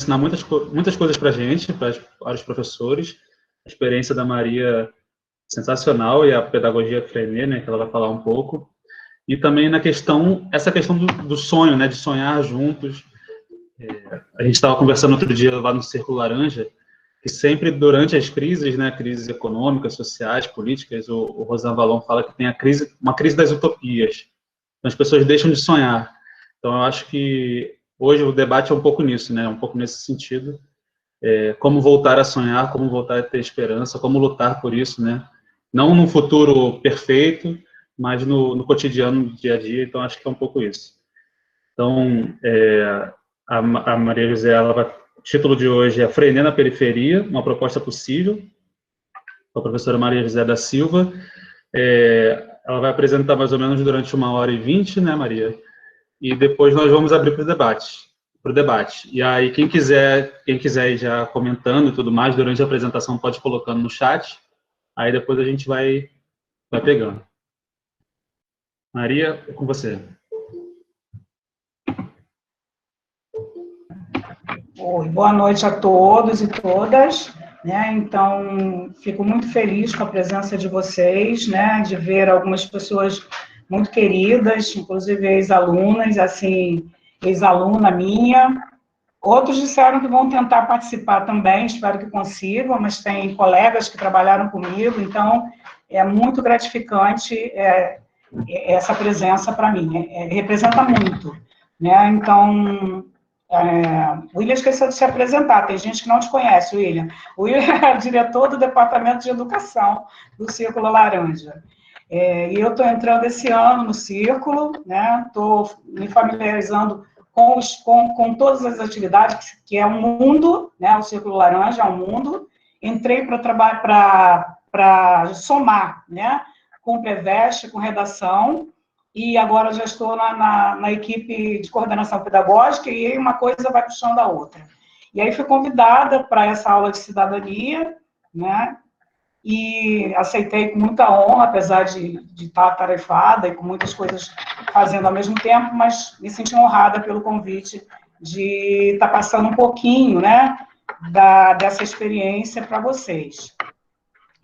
ensinar muitas coisas para a gente, para os professores. A experiência da Maria sensacional, e a pedagogia Freinet, né, que ela vai falar um pouco. E também essa questão do sonho, né, de sonhar juntos. A gente estava conversando outro dia lá no Círculo Laranja, que sempre durante as crises, né, crises econômicas, sociais, políticas, o Rosan Vallon fala que tem uma crise das utopias. Então, as pessoas deixam de sonhar. Então, eu acho que hoje o debate é um pouco nisso, né, um pouco nesse sentido. Como voltar a sonhar, como voltar a ter esperança, como lutar por isso, né? Não num futuro perfeito, mas no cotidiano, no dia a dia. Então, acho que é um pouco isso. Então, a Maria José, o título de hoje é Freinet na Periferia, uma proposta possível, com a professora Maria José da Silva. Ela vai apresentar mais ou menos durante 1h20, né, Maria? E depois nós vamos abrir para o debate. E aí, quem quiser ir já comentando e tudo mais, durante a apresentação, pode ir colocando no chat, aí depois a gente vai pegando. Maria, é com você. Oi, boa noite a todos e todas, né? Então, fico muito feliz com a presença de vocês, né? De ver algumas pessoas muito queridas, inclusive ex-alunas, assim, ex-aluna minha. Outros disseram que vão tentar participar também, espero que consigam, mas tem colegas que trabalharam comigo, então é muito gratificante essa presença para mim, representa muito, né? Então, o William esqueceu de se apresentar, tem gente que não te conhece, William. O William é diretor do Departamento de Educação do Círculo Laranja. E eu estou entrando esse ano no Círculo, né? Estou me familiarizando com todas as atividades, que é um mundo, né? O Círculo Laranja é um mundo. Entrei para trabalhar, para somar, né? Com Preveste, com redação, e agora já estou na equipe de coordenação pedagógica, e uma coisa vai puxando a outra. E aí fui convidada para essa aula de cidadania, né? E aceitei com muita honra, apesar de estar atarefada e com muitas coisas fazendo ao mesmo tempo, mas me senti honrada pelo convite de estar passando um pouquinho, né, dessa experiência para vocês.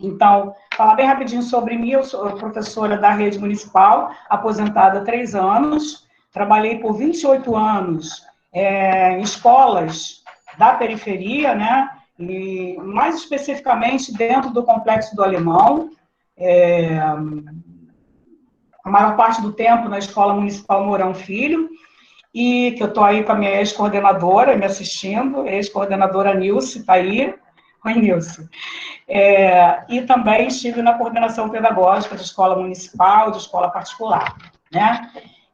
Então, falar bem rapidinho sobre mim, eu sou professora da rede municipal, aposentada há 3 anos, trabalhei por 28 anos em escolas da periferia, né, e mais especificamente dentro do Complexo do Alemão, a maior parte do tempo na Escola Municipal Mourão Filho, e que eu estou aí com a minha ex-coordenadora me assistindo, ex-coordenadora Nilce, está aí. Oi, Nilce. E também estive na coordenação pedagógica de escola municipal, de escola particular, né?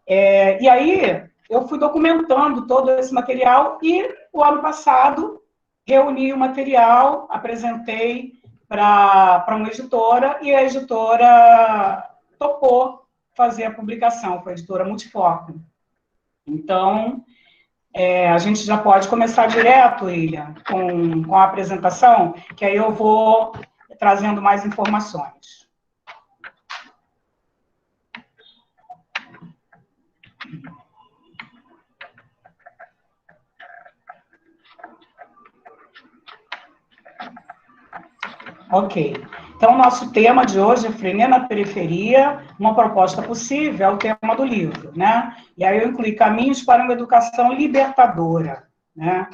E aí, eu fui documentando todo esse material e, o ano passado, reuni o material, apresentei para uma editora, e a editora topou fazer a publicação, foi a editora Multifoco. Então, a gente já pode começar direto, William, com a apresentação, que aí eu vou trazendo mais informações. Ok. Então, o nosso tema de hoje é Freinet na Periferia, uma proposta possível, é o tema do livro, né? E aí eu incluí caminhos para uma educação libertadora, né?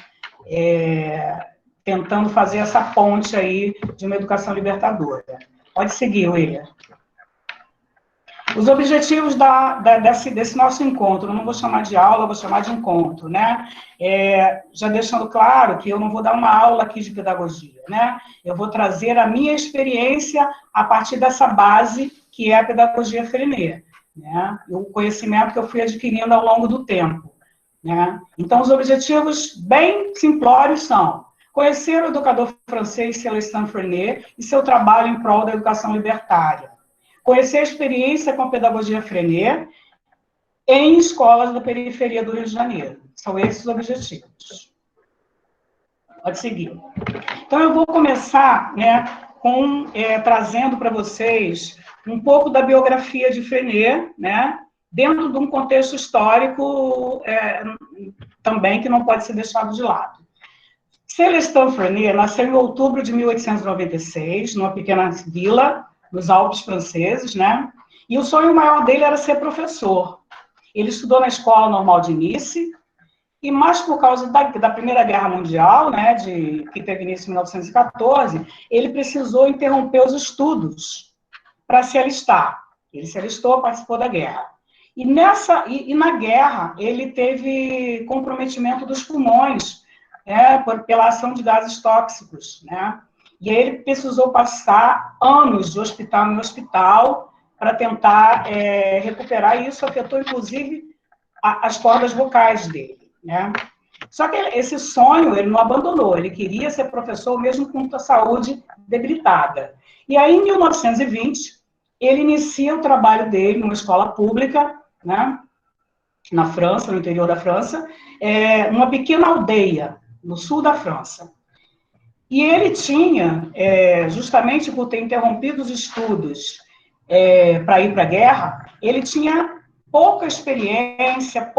Tentando fazer essa ponte aí de uma educação libertadora. Pode seguir, William. Os objetivos desse nosso encontro, eu não vou chamar de aula, vou chamar de encontro, né? Já deixando claro que eu não vou dar uma aula aqui de pedagogia, né? Eu vou trazer a minha experiência a partir dessa base que é a pedagogia Freinet, né? O conhecimento que eu fui adquirindo ao longo do tempo, né? Então, os objetivos bem simplórios são conhecer o educador francês Célestin Freinet e seu trabalho em prol da educação libertária. Conhecer a experiência com a pedagogia Freinet em escolas da periferia do Rio de Janeiro. São esses os objetivos. Pode seguir. Então, eu vou começar, né, trazendo para vocês um pouco da biografia de Freinet, né, dentro de um contexto histórico também que não pode ser deixado de lado. Célestin Frenet nasceu em outubro de 1896, numa pequena vila nos Alpes franceses, né? E o sonho maior dele era ser professor. Ele estudou na Escola Normal de Nice, e mais por causa da Primeira Guerra Mundial, né, que teve início em 1914, ele precisou interromper os estudos para se alistar. Ele se alistou, participou da guerra. E na guerra, ele teve comprometimento dos pulmões, pela ação de gases tóxicos, né? E aí ele precisou passar anos de hospital em hospital para tentar recuperar, e isso afetou, inclusive, as cordas vocais dele, né? Só que esse sonho ele não abandonou, ele queria ser professor mesmo com a saúde debilitada. E aí, em 1920, ele inicia o trabalho dele numa escola pública, né, na França, no interior da França, numa pequena aldeia, no sul da França. E ele tinha, justamente por ter interrompido os estudos para ir para a guerra, ele tinha pouca experiência,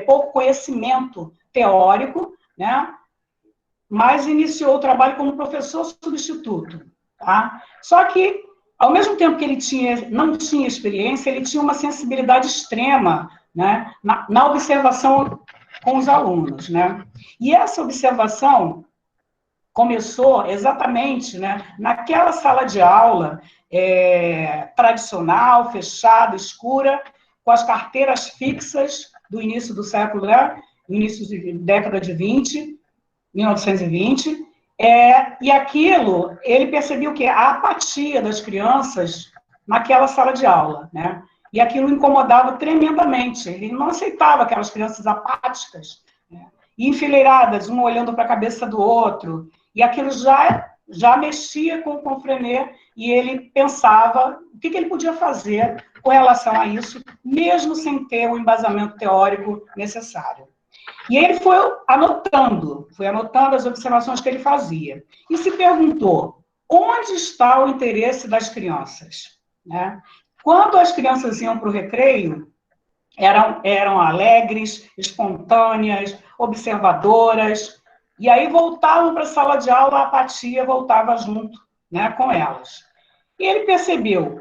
pouco conhecimento teórico, né? Mas iniciou o trabalho como professor substituto. Tá? Só que, ao mesmo tempo que ele não tinha experiência, ele tinha uma sensibilidade extrema, né? na observação com os alunos. Né? E essa observação começou exatamente, né, naquela sala de aula tradicional, fechada, escura, com as carteiras fixas do início do século, né, início da década de 1920, e aquilo, ele percebeu que a apatia das crianças naquela sala de aula, né, e aquilo incomodava tremendamente, ele não aceitava aquelas crianças apáticas, né, enfileiradas, um olhando para a cabeça do outro, e aquilo já mexia com o Frenet, e ele pensava o que ele podia fazer com relação a isso, mesmo sem ter o embasamento teórico necessário. E ele foi anotando as observações que ele fazia, e se perguntou, onde está o interesse das crianças? Né? Quando as crianças iam para o recreio, eram alegres, espontâneas, observadoras, e aí voltavam para a sala de aula, a apatia voltava junto, né, com elas. E ele percebeu,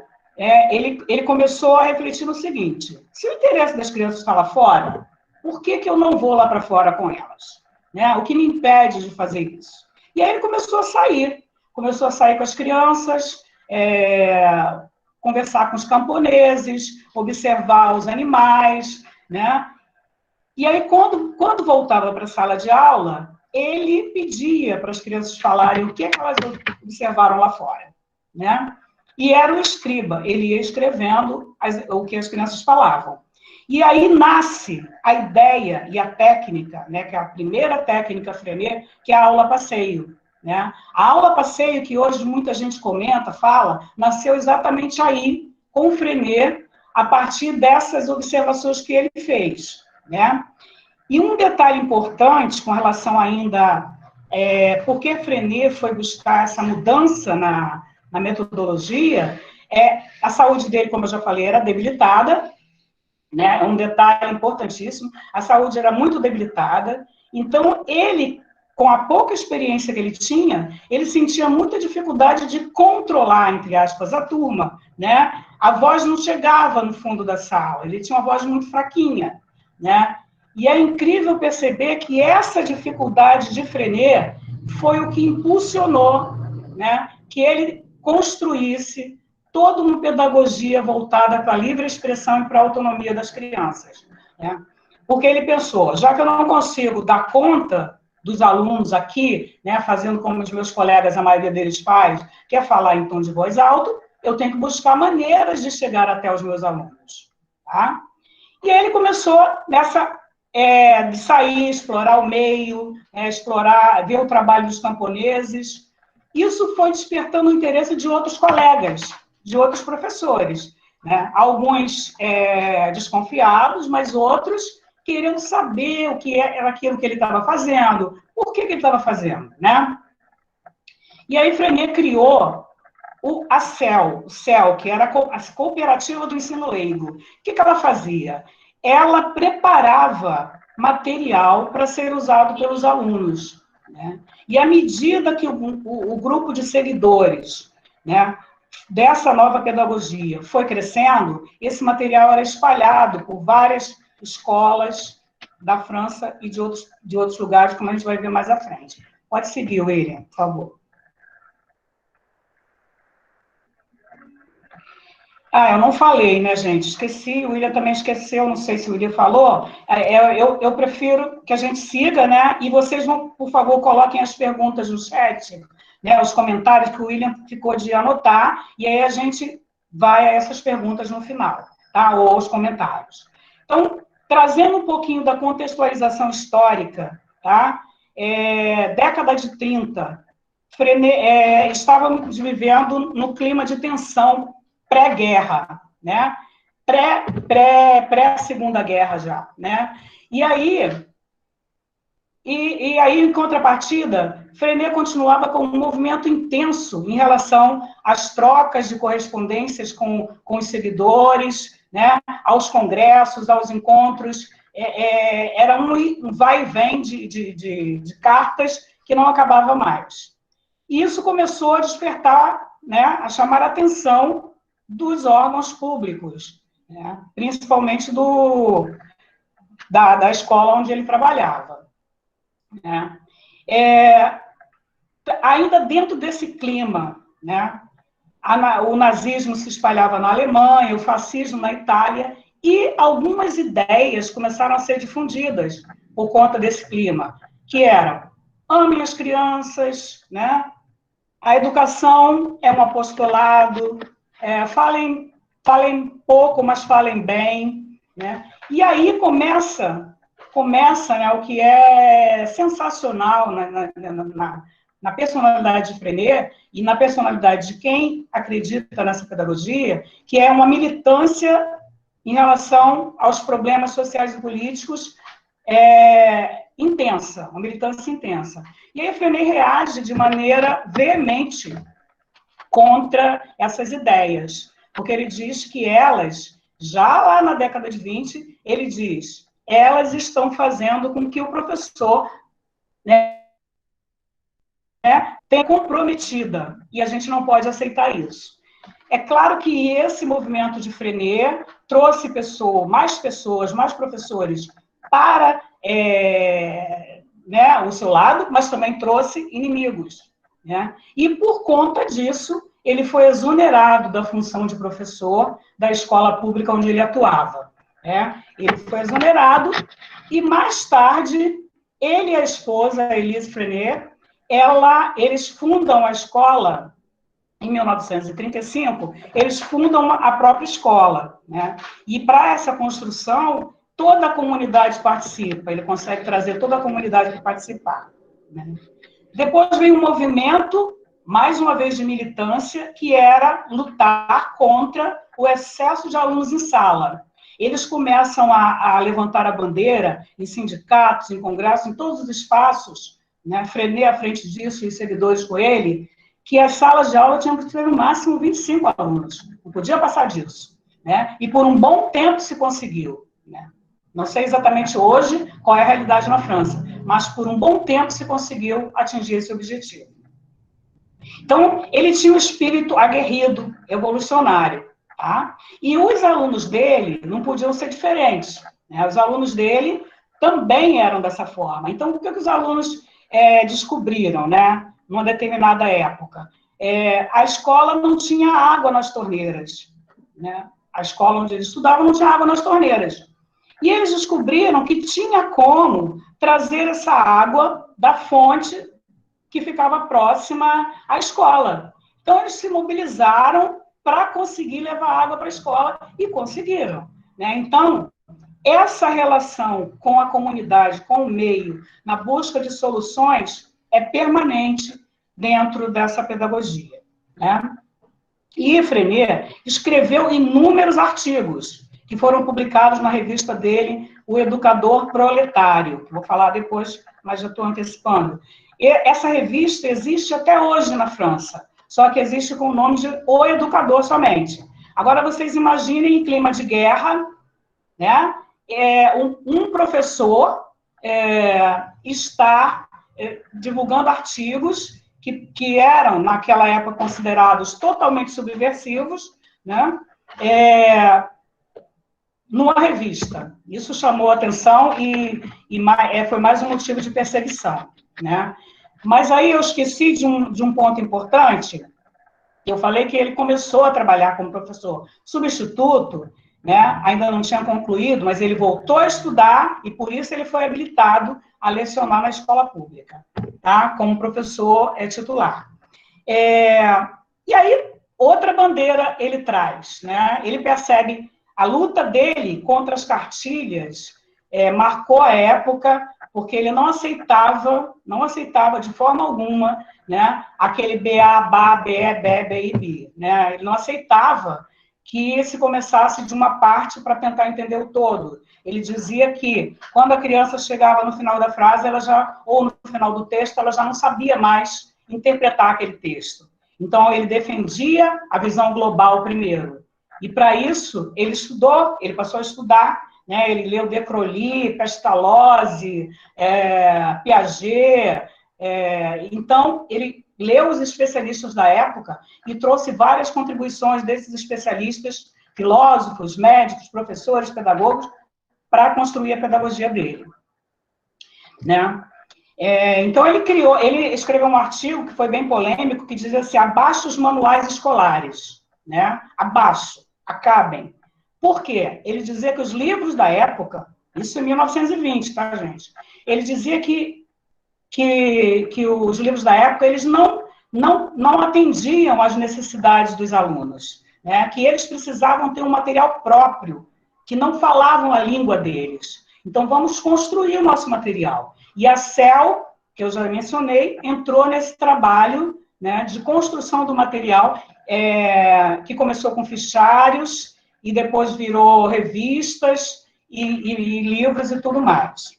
ele começou a refletir no seguinte, se o interesse das crianças está lá fora, por que eu não vou lá para fora com elas? Né? O que me impede de fazer isso? E aí ele começou a sair com as crianças, conversar com os camponeses, observar os animais, né? E aí, quando voltava para a sala de aula, ele pedia para as crianças falarem o que elas observaram lá fora, né? E era o escriba, ele ia escrevendo o que as crianças falavam. E aí nasce a ideia e a técnica, né, que é a primeira técnica Frenet, que é a aula passeio. Né? A aula passeio, que hoje muita gente comenta, fala, nasceu exatamente aí, com o Frenet, a partir dessas observações que ele fez. Né? E um detalhe importante com relação ainda, por que Frenet foi buscar essa mudança na metodologia, a saúde dele, como eu já falei, era debilitada, né? É um detalhe importantíssimo, a saúde era muito debilitada, então ele, com a pouca experiência que ele tinha, ele sentia muita dificuldade de controlar, entre aspas, a turma, né? A voz não chegava no fundo da sala, ele tinha uma voz muito fraquinha, né? E é incrível perceber que essa dificuldade de Frenet foi o que impulsionou, né, que ele construísse toda uma pedagogia voltada para a livre expressão e para a autonomia das crianças. Né? Porque ele pensou, já que eu não consigo dar conta dos alunos aqui, né, fazendo como os meus colegas, a maioria deles faz, que é falar em tom de voz alto, eu tenho que buscar maneiras de chegar até os meus alunos. Tá? E aí ele começou de sair, explorar o meio, ver o trabalho dos camponeses. Isso foi despertando o interesse de outros colegas, de outros professores. Né? Alguns desconfiados, mas outros querendo saber o que era aquilo que ele estava fazendo, por que ele estava fazendo. Né? E aí Frenet criou a CEL, que era a Cooperativa do Ensino Leigo. O que ela fazia? Ela preparava material para ser usado pelos alunos. né? E à medida que o grupo de seguidores, né, dessa nova pedagogia foi crescendo, esse material era espalhado por várias escolas da França e de outros lugares, como a gente vai ver mais à frente. Pode seguir, William, por favor. Eu não falei, né, gente? Esqueci, o William também esqueceu, não sei se o William falou. Eu prefiro que a gente siga, né? E vocês vão, por favor, coloquem as perguntas no chat, né? Os comentários que o William ficou de anotar, e aí a gente vai a essas perguntas no final, tá? Ou os comentários. Então, trazendo um pouquinho da contextualização histórica, tá? Década de 30, estávamos vivendo no clima de tensão pré-guerra, né? Pré-Segunda Guerra já, né? E aí, em contrapartida, Freinet continuava com um movimento intenso em relação às trocas de correspondências com os seguidores, né? Aos congressos, aos encontros. Era um vai e vem de cartas que não acabava mais. E isso começou a despertar, né? A chamar a atenção dos órgãos públicos, né? Principalmente da escola onde ele trabalhava, né? Ainda dentro desse clima, né? O nazismo se espalhava na Alemanha, o fascismo na Itália, e algumas ideias começaram a ser difundidas por conta desse clima, que eram: amem as crianças, né? A educação é um apostolado, falem pouco, mas falem bem, né? E aí começa, né, o que é sensacional na personalidade de Freinet e na personalidade de quem acredita nessa pedagogia, que é uma militância em relação aos problemas sociais e políticos intensa, uma militância intensa. E aí Freinet reage de maneira veemente contra essas ideias, porque ele diz que elas, já lá na década de 20, ele diz, elas estão fazendo com que o professor, né, tenha comprometida, e a gente não pode aceitar isso. É claro que esse movimento de Freinet trouxe mais pessoas, mais professores para né, o seu lado, mas também trouxe inimigos, né? E por conta disso, ele foi exonerado da função de professor da escola pública onde ele atuava, né? Ele foi exonerado e mais tarde, ele e a esposa, Elise Freinet, eles fundam a escola em 1935, eles fundam a própria escola, né? E para essa construção, toda a comunidade participa, ele consegue trazer toda a comunidade para participar, né? Depois veio um movimento, mais uma vez de militância, que era lutar contra o excesso de alunos em sala. Eles começam a levantar a bandeira em sindicatos, em congressos, em todos os espaços, né? Freinet à frente disso e seguidores com ele, que as salas de aula tinham que ter no máximo 25 alunos. Não podia passar disso, né? E por um bom tempo se conseguiu, né? Não sei exatamente hoje qual é a realidade na França, mas por um bom tempo se conseguiu atingir esse objetivo. Então, ele tinha um espírito aguerrido, evolucionário, tá? E os alunos dele não podiam ser diferentes, né? Os alunos dele também eram dessa forma. Então, o que os alunos descobriram, né? Numa determinada época? A escola não tinha água nas torneiras, né? A escola onde eles estudavam não tinha água nas torneiras. E eles descobriram que tinha como trazer essa água da fonte que ficava próxima à escola. Então, eles se mobilizaram para conseguir levar água para a escola e conseguiram, né? Então, essa relação com a comunidade, com o meio, na busca de soluções, é permanente dentro dessa pedagogia, né? E Freinet escreveu inúmeros artigos que foram publicados na revista dele, O Educador Proletário. Vou falar depois, mas já estou antecipando. E essa revista existe até hoje na França, só que existe com o nome de O Educador somente. Agora, vocês imaginem em clima de guerra, né? Um professor está divulgando artigos que eram, naquela época, considerados totalmente subversivos, né? Numa revista. Isso chamou a atenção e foi mais um motivo de perseguição, né? Mas aí eu esqueci de um ponto importante. Eu falei que ele começou a trabalhar como professor substituto, né? Ainda não tinha concluído, mas ele voltou a estudar e, por isso, ele foi habilitado a lecionar na escola pública, tá? Como professor titular. E aí, outra bandeira ele traz, né? Ele percebe a luta dele contra as cartilhas, marcou a época, porque ele não aceitava de forma alguma, né, aquele BA, BA, BE, BE, BI, BI, né? Ele não aceitava que se começasse de uma parte para tentar entender o todo. Ele dizia que, quando a criança chegava no final da frase, ou no final do texto, ela já não sabia mais interpretar aquele texto. Então, ele defendia a visão global primeiro. E, para isso, ele passou a estudar, né? Ele leu De Crowley, Pestalozzi, Piaget. Então, ele leu os especialistas da época e trouxe várias contribuições desses especialistas, filósofos, médicos, professores, pedagogos, para construir a pedagogia dele, né? Então, ele escreveu um artigo que foi bem polêmico, que dizia assim: abaixo os manuais escolares, né? Abaixo, acabem. Por quê? Ele dizia que os livros da época, isso em 1920, tá, gente? Ele dizia que os livros da época, eles não atendiam às necessidades dos alunos, né? Que eles precisavam ter um material próprio, que não falavam a língua deles. Então, vamos construir o nosso material. E a CEL, que eu já mencionei, entrou nesse trabalho, né, de construção do material, que começou com fichários, e depois virou revistas, e livros e tudo mais.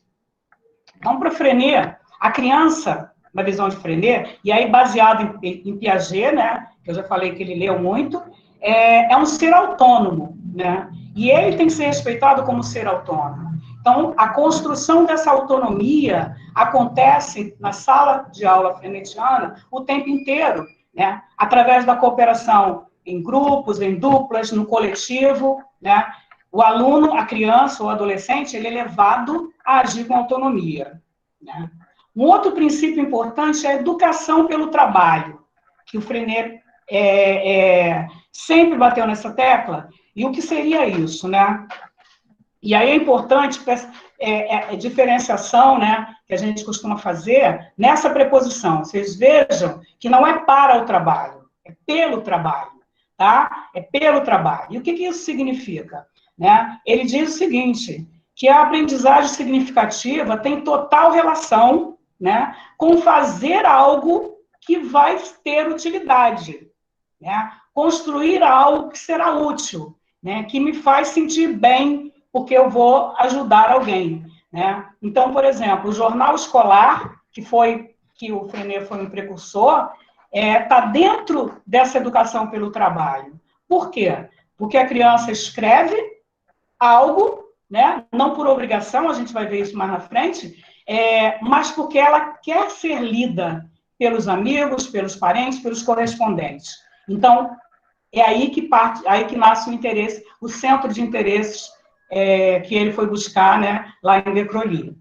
Então, para o Freinet, a criança, na visão de Freinet, e aí baseado em Piaget, né, que eu já falei que ele leu muito, é um ser autônomo, né? E ele tem que ser respeitado como ser autônomo. Então, a construção dessa autonomia acontece na sala de aula freinetiana o tempo inteiro, né? Através da cooperação em grupos, em duplas, no coletivo, né? O aluno, a criança ou adolescente, ele é levado a agir com autonomia, né? Um outro princípio importante é a educação pelo trabalho, que o Freinet sempre bateu nessa tecla. E o que seria isso, né? E aí é importante a diferenciação, né, que a gente costuma fazer nessa preposição. Vocês vejam que não é para o trabalho, é pelo trabalho, tá? É pelo trabalho. E o que isso significa? Né? Ele diz o seguinte, que a aprendizagem significativa tem total relação, né, com fazer algo que vai ter utilidade, né? Construir algo que será útil, né, que me faz sentir bem, porque eu vou ajudar alguém, né? Então, por exemplo, o jornal escolar, que o Freinet foi um precursor, está dentro dessa educação pelo trabalho. Por quê? Porque a criança escreve algo, né? Não por obrigação, a gente vai ver isso mais na frente, mas porque ela quer ser lida pelos amigos, pelos parentes, pelos correspondentes. Então, é aí que nasce o interesse, o centro de interesses que ele foi buscar, né, lá em De Crowley.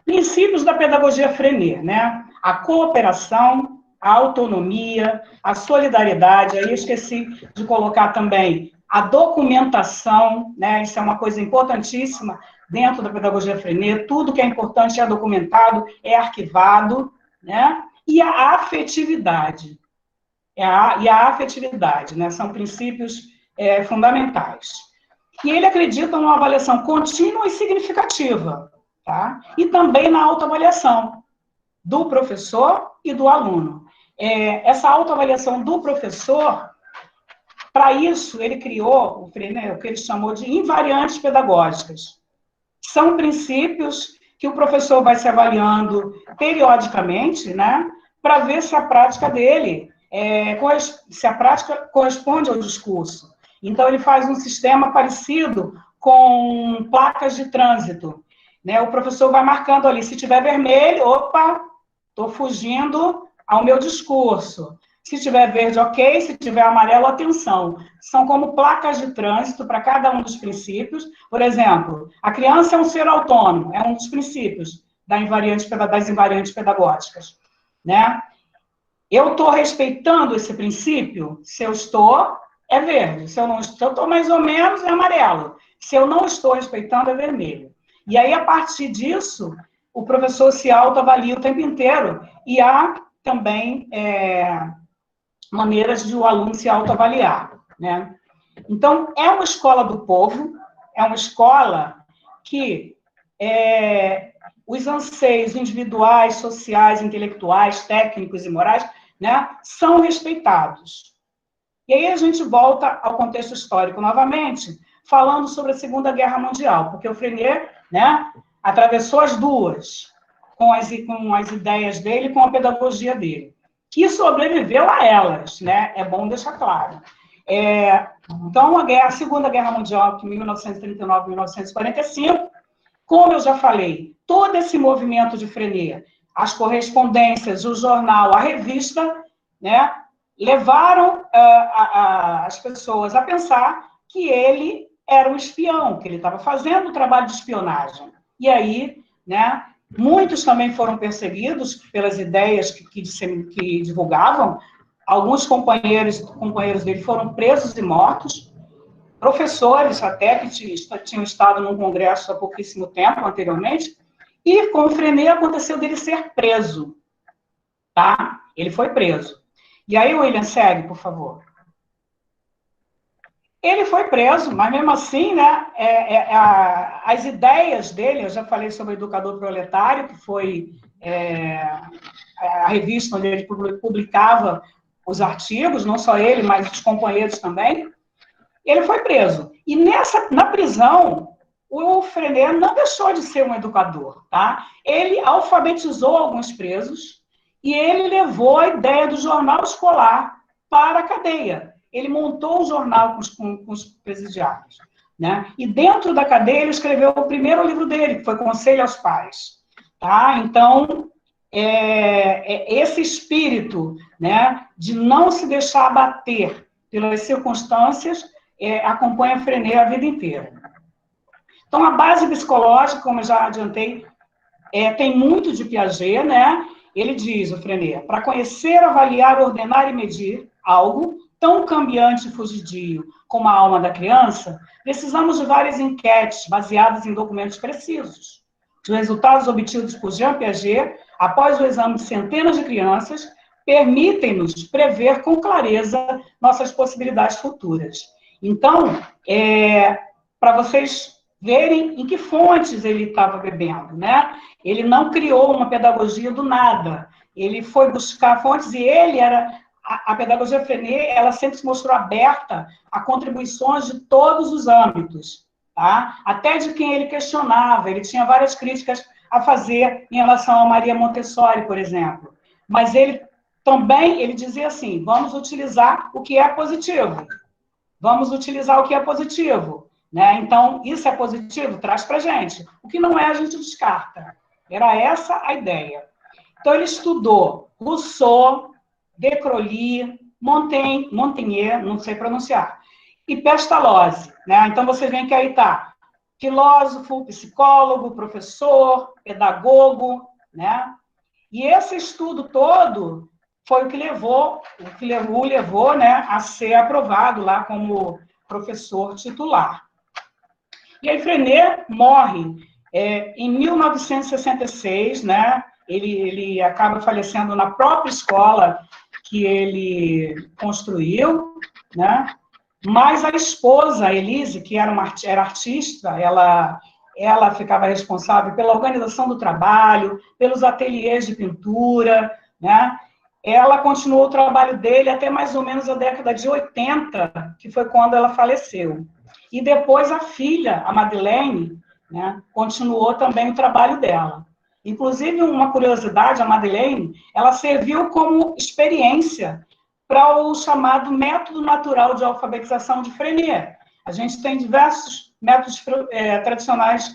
Princípios da pedagogia Freinet, né? A cooperação, a autonomia, a solidariedade, aí eu esqueci de colocar também a documentação, né? Isso é uma coisa importantíssima dentro da pedagogia Freinet, tudo que é importante é documentado, é arquivado, né? E a afetividade. E a afetividade, né? São princípios fundamentais. E ele acredita numa avaliação contínua e significativa, tá? E também na autoavaliação do professor e do aluno. Essa autoavaliação do professor, para isso, ele criou o que ele chamou de invariantes pedagógicas. São princípios que o professor vai se avaliando periodicamente, né? Para ver se a prática dele, se a prática corresponde ao discurso. Então, ele faz um sistema parecido com placas de trânsito. né, o professor vai marcando ali, se tiver vermelho, opa, estou fugindo ao meu discurso. Se tiver verde, ok, se tiver amarelo, atenção. São como placas de trânsito para cada um dos princípios. Por exemplo, a criança é um ser autônomo, é um dos princípios das invariantes pedagógicas, né? Eu estou respeitando esse princípio? Se eu estou, é verde. Se eu não estou, eu estou mais ou menos, é amarelo. Se eu não estou respeitando, é vermelho. E aí, a partir disso, o professor se autoavalia o tempo inteiro. E há também maneiras de o aluno se autoavaliar, né? Então, é uma escola do povo, é uma escola que os anseios individuais, sociais, intelectuais, técnicos e morais, né, são respeitados. E aí a gente volta ao contexto histórico novamente, falando sobre a Segunda Guerra Mundial, porque o Freinet, né, atravessou as duas, com as ideias dele, com a pedagogia dele, que sobreviveu a elas, né, é bom deixar claro. Então, a Segunda Guerra Mundial, de 1939 a 1945, como eu já falei, todo esse movimento de Freinet, as correspondências, o jornal, a revista, né, levaram as pessoas a pensar que ele era um espião, que ele estava fazendo o trabalho de espionagem. E aí, né, muitos também foram perseguidos pelas ideias que divulgavam. Alguns companheiros dele foram presos e mortos. Professores até que tinham estado num congresso há pouquíssimo tempo, anteriormente, e com o Freinet aconteceu dele ser preso, tá? Ele foi preso. E aí, William, segue, por favor. Ele foi preso, mas mesmo assim, né, as ideias dele, eu já falei sobre o Educador Proletário, que foi a revista onde ele publicava os artigos, não só ele, mas os companheiros também. Ele foi preso. E na prisão, o Freinet não deixou de ser um educador, tá? Ele alfabetizou alguns presos e ele levou a ideia do jornal escolar para a cadeia. Ele montou um jornal com os presidiários, né? E dentro da cadeia ele escreveu o primeiro livro dele, que foi Conselho aos Pais, tá? Então, esse espírito, né, de não se deixar abater pelas circunstâncias, acompanha Freinet a vida inteira. Então, a base psicológica, como eu já adiantei, tem muito de Piaget, né? Ele diz, o Freinet, para conhecer, avaliar, ordenar e medir algo tão cambiante e fugidio como a alma da criança, precisamos de várias enquetes baseadas em documentos precisos. Os resultados obtidos por Jean Piaget, após o exame de centenas de crianças, permitem-nos prever com clareza nossas possibilidades futuras. Então, para vocês verem em que fontes ele estava bebendo, né? Ele não criou uma pedagogia do nada. Ele foi buscar fontes e ele era... A pedagogia Freinet, ela sempre se mostrou aberta a contribuições de todos os âmbitos, tá? Até de quem ele questionava. Ele tinha várias críticas a fazer em relação a Maria Montessori, por exemplo. Mas ele também, ele dizia assim, vamos utilizar o que é positivo. Vamos utilizar o que é positivo, né? Então, isso é positivo? Traz para a gente. O que não é, a gente descarta. Era essa a ideia. Então, ele estudou Rousseau, De Crowley, Montaigne, não sei pronunciar, e Pestalozzi, né? Então, vocês veem que aí está filósofo, psicólogo, professor, pedagogo, né? E esse estudo todo foi o que o levou, né, a ser aprovado lá como professor titular. E aí Freinet morre em 1966, né? Ele acaba falecendo na própria escola que ele construiu, né? Mas a esposa, Elise, que era artista, ela ficava responsável pela organização do trabalho, pelos ateliês de pintura, né? Ela continuou o trabalho dele até mais ou menos a década de 80, que foi quando ela faleceu. E depois a filha, a Madeleine, né, continuou também o trabalho dela. Inclusive, uma curiosidade, a Madeleine, ela serviu como experiência para o chamado método natural de alfabetização de Freinet. A gente tem diversos métodos tradicionais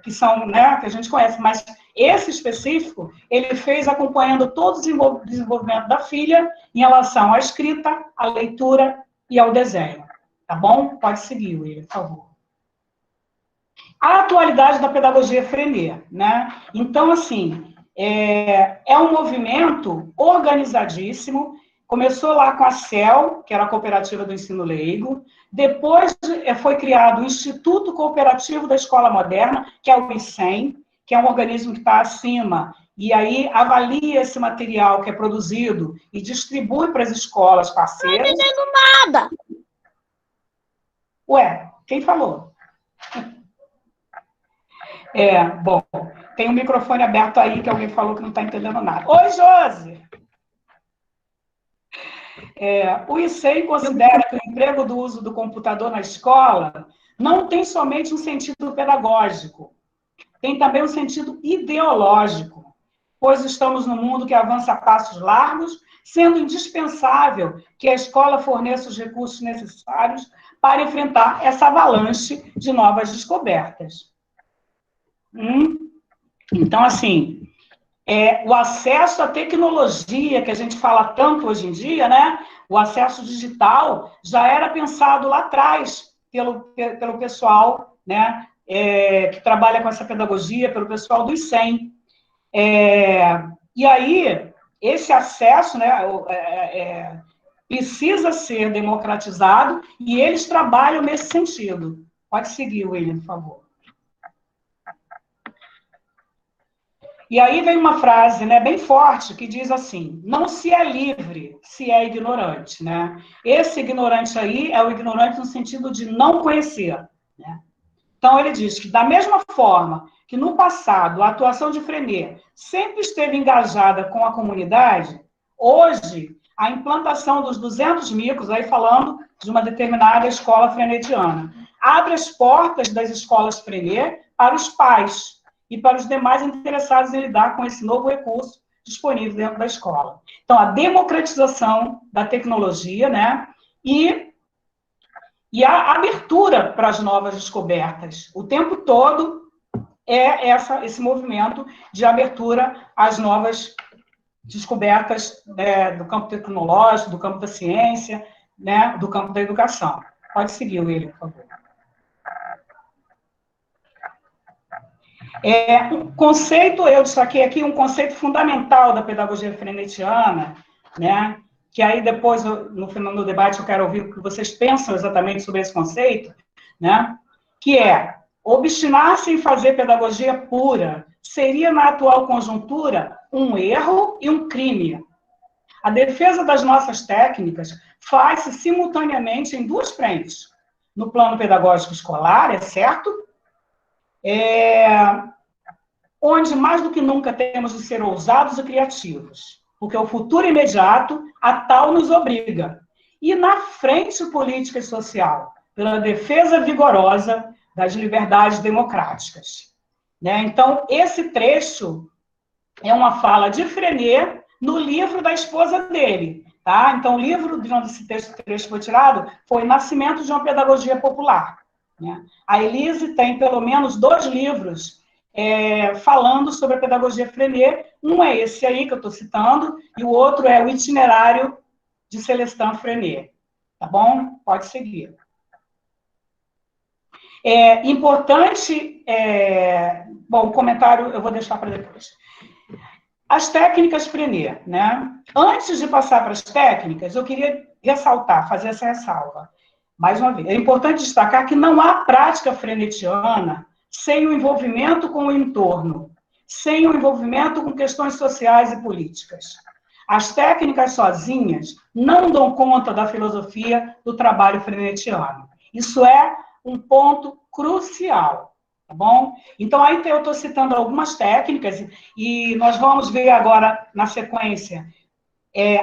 que são, né, que a gente conhece, mas esse específico, ele fez acompanhando todo o desenvolvimento da filha em relação à escrita, à leitura e ao desenho. Tá bom? Pode seguir, William, por favor. A atualidade da pedagogia Freinet, né? Então, assim, é um movimento organizadíssimo. Começou lá com a CEL, que era a Cooperativa do Ensino Leigo. Depois foi criado o Instituto Cooperativo da Escola Moderna, que é o ICEM, que é um organismo que está acima, e aí avalia esse material que é produzido e distribui para as escolas parceiras. Não estou entendendo nada! Ué, quem falou? Bom, tem um microfone aberto aí que alguém falou que não está entendendo nada. Oi, Josi! O ICEM considera que o emprego do uso do computador na escola não tem somente um sentido pedagógico, tem também um sentido ideológico, pois estamos num mundo que avança a passos largos, sendo indispensável que a escola forneça os recursos necessários para enfrentar essa avalanche de novas descobertas. Então, assim, o acesso à tecnologia, que a gente fala tanto hoje em dia, né? O acesso digital já era pensado lá atrás pelo pessoal, né? Que trabalha com essa pedagogia, pelo pessoal do ICEM. E aí, esse acesso, né, precisa ser democratizado e eles trabalham nesse sentido. Pode seguir, William, por favor. E aí vem uma frase, né, bem forte, que diz assim: não se é livre, se é ignorante, né? Esse ignorante aí é o ignorante no sentido de não conhecer, né? Então, ele diz que, da mesma forma que no passado a atuação de Freinet sempre esteve engajada com a comunidade, hoje a implantação dos 200 micros, aí falando de uma determinada escola frenetiana, abre as portas das escolas Freinet para os pais e para os demais interessados em lidar com esse novo recurso disponível dentro da escola. Então, a democratização da tecnologia, né, e a abertura para as novas descobertas. O tempo todo esse movimento de abertura às novas descobertas do campo tecnológico, do campo da ciência, né, do campo da educação. Pode seguir, William, por favor. Um conceito, eu destaquei aqui um conceito fundamental da pedagogia frenetiana, né, que aí depois, no final do debate, eu quero ouvir o que vocês pensam exatamente sobre esse conceito, né, que é: obstinar-se em fazer pedagogia pura seria, na atual conjuntura, um erro e um crime. A defesa das nossas técnicas faz-se simultaneamente em duas frentes. No plano pedagógico escolar, é certo? Onde, mais do que nunca, temos de ser ousados e criativos, porque o futuro imediato a tal nos obriga. E na frente política e social, pela defesa vigorosa das liberdades democráticas. Né? Então, esse trecho é uma fala de Freinet no livro da esposa dele. Tá? Então, o livro de onde esse trecho foi tirado foi Nascimento de uma Pedagogia Popular. Né? A Elise tem pelo menos 2 livros falando sobre a pedagogia Freinet. Um é esse aí que eu estou citando, e o outro é o Itinerário de Celestin Freinet. Tá bom? Pode seguir. Importante, bom, o comentário eu vou deixar para depois. As técnicas Freinet, né? Antes de passar para as técnicas, eu queria ressaltar, fazer essa ressalva. Mais uma vez, é importante destacar que não há prática frenetiana sem o envolvimento com o entorno, sem o envolvimento com questões sociais e políticas. As técnicas sozinhas não dão conta da filosofia do trabalho frenetiano. Isso é um ponto crucial, tá bom? Então, aí eu estou citando algumas técnicas e nós vamos ver agora, na sequência,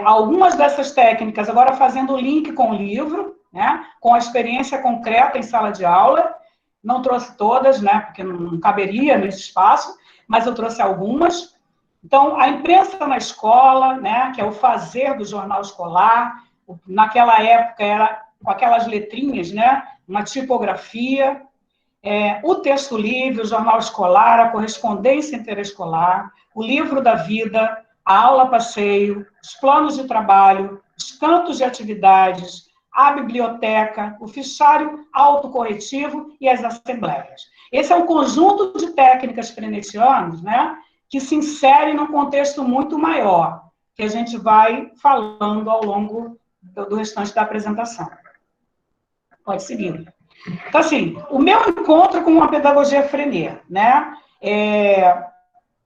algumas dessas técnicas, agora fazendo o link com o livro, né, com a experiência concreta em sala de aula. Não trouxe todas, né, porque não caberia nesse espaço, mas eu trouxe algumas. Então, a imprensa na escola, né, que é o fazer do jornal escolar, naquela época era com aquelas letrinhas, né, uma tipografia. o texto livre, o jornal escolar, a correspondência interescolar, o livro da vida, a aula passeio, os planos de trabalho, os cantos de atividades, a biblioteca, o fichário autocorretivo e as assembleias. Esse é um conjunto de técnicas frenetianas, né, que se insere num contexto muito maior, que a gente vai falando ao longo do restante da apresentação. Pode seguir. Então, assim, o meu encontro com a pedagogia Freinet, né,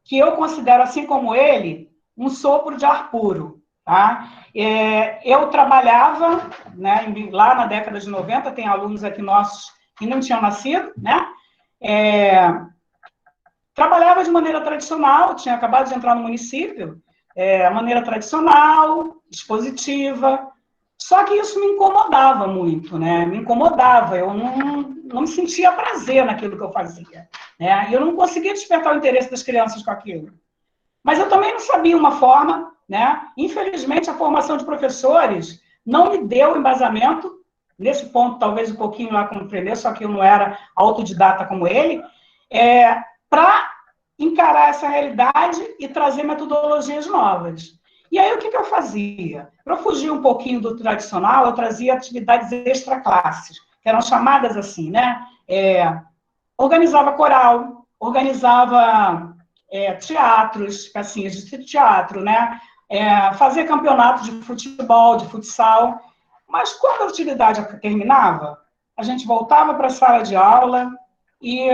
que eu considero, assim como ele, um sopro de ar puro. Tá? Eu trabalhava, né, lá na década de 90, tem alunos aqui nossos que não tinham nascido, né? Trabalhava de maneira tradicional, tinha acabado de entrar no município, a maneira tradicional, expositiva, só que isso me incomodava muito, né? Me incomodava, eu não me sentia prazer naquilo que eu fazia, né? E eu não conseguia despertar o interesse das crianças com aquilo. Mas eu também não sabia uma forma, né? Infelizmente, a formação de professores não me deu embasamento, nesse ponto, talvez um pouquinho lá com o Freinet, só que eu não era autodidata como ele, para encarar essa realidade e trazer metodologias novas. E aí, o que eu fazia? Para fugir um pouquinho do tradicional, eu trazia atividades extraclasses, que eram chamadas assim, né? Organizava coral, organizava teatros, pecinhas de teatro, né? Fazia campeonato de futebol, de futsal. Mas quando a atividade terminava, a gente voltava para a sala de aula e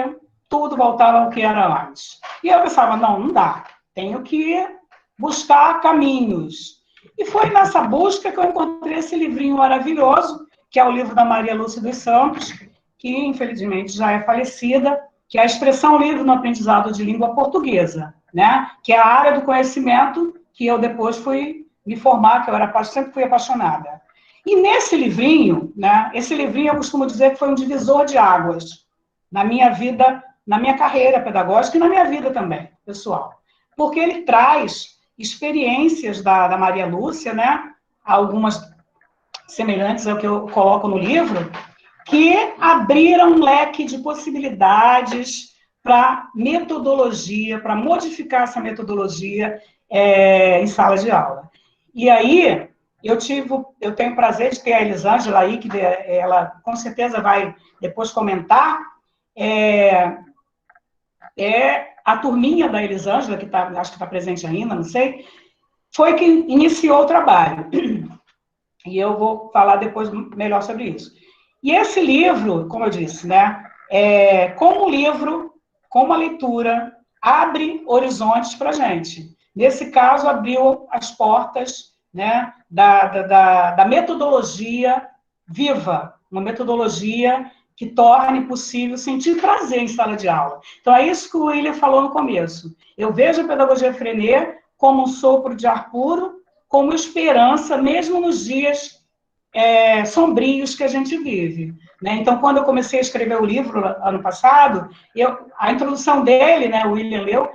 tudo voltava ao que era antes. E eu pensava, não dá, tenho que buscar caminhos. E foi nessa busca que eu encontrei esse livrinho maravilhoso, que é o livro da Maria Lúcia dos Santos, que infelizmente já é falecida, que é a Expressão Livre no Aprendizado de Língua Portuguesa, né? Que é a área do conhecimento que eu depois fui me formar, que eu sempre fui apaixonada. E nesse livrinho, né? Esse livrinho eu costumo dizer que foi um divisor de águas na minha vida, na minha carreira pedagógica e na minha vida também, pessoal. Porque ele traz experiências da Maria Lúcia, né? Algumas semelhantes ao que eu coloco no livro, que abriram um leque de possibilidades para metodologia, para modificar essa metodologia em sala de aula. E aí, eu tenho o prazer de ter a Elisângela aí, que ela com certeza vai depois comentar, a turminha da Elisângela, que acho que está presente ainda, não sei, foi que iniciou o trabalho. E eu vou falar depois melhor sobre isso. E esse livro, como eu disse, né, como livro, como a leitura, abre horizontes para a gente. Nesse caso, abriu as portas, né, da metodologia viva, uma metodologia que torne possível sentir prazer em sala de aula. Então, é isso que o William falou no começo. Eu vejo a pedagogia Freinet como um sopro de ar puro, como esperança, mesmo nos dias sombrios que a gente vive. Né? Então, quando eu comecei a escrever o livro, ano passado, a introdução dele, né, o William leu,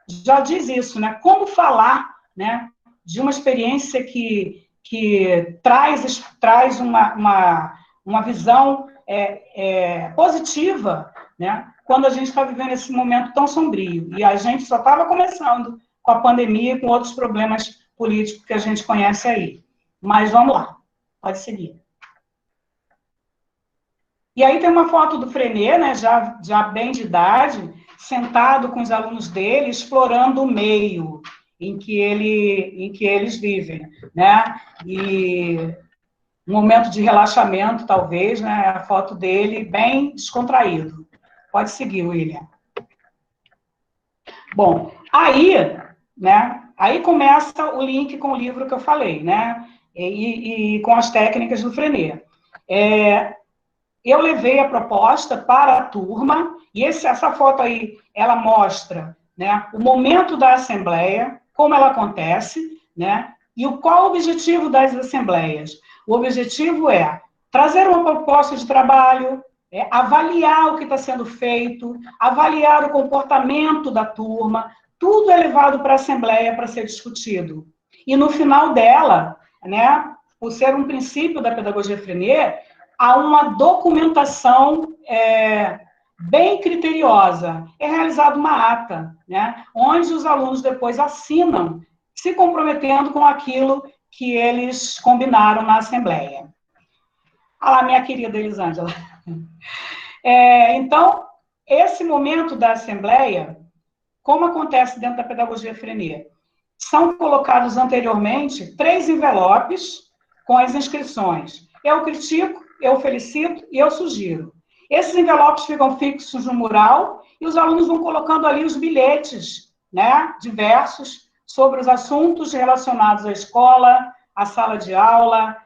já diz isso, né? Como falar, né, de uma experiência que traz uma visão positiva, né, quando a gente está vivendo esse momento tão sombrio. E a gente só estava começando com a pandemia e com outros problemas políticos que a gente conhece aí. Mas vamos lá, pode seguir. E aí tem uma foto do Freinet, né, já bem de idade, sentado com os alunos dele, explorando o meio em que eles vivem, né? E um momento de relaxamento, talvez, né? A foto dele bem descontraído. Pode seguir, William. Bom, aí, né? Aí começa o link com o livro que eu falei, né? E com as técnicas do Freinet. Eu levei a proposta para a turma, e essa foto aí, ela mostra, né, o momento da assembleia, como ela acontece, né, e qual o objetivo das assembleias. O objetivo é trazer uma proposta de trabalho, avaliar o que está sendo feito, avaliar o comportamento da turma, tudo é levado para a assembleia para ser discutido. E no final dela, né, por ser um princípio da pedagogia Freinet, há uma documentação bem criteriosa. É realizada uma ata, né, onde os alunos depois assinam, se comprometendo com aquilo que eles combinaram na Assembleia. Ah lá, minha querida Elisângela. Então, esse momento da Assembleia, como acontece dentro da pedagogia Freinet? São colocados anteriormente 3 envelopes com as inscrições. Eu critico, eu felicito e eu sugiro. Esses envelopes ficam fixos no mural e os alunos vão colocando ali os bilhetes, né, diversos, sobre os assuntos relacionados à escola, à sala de aula,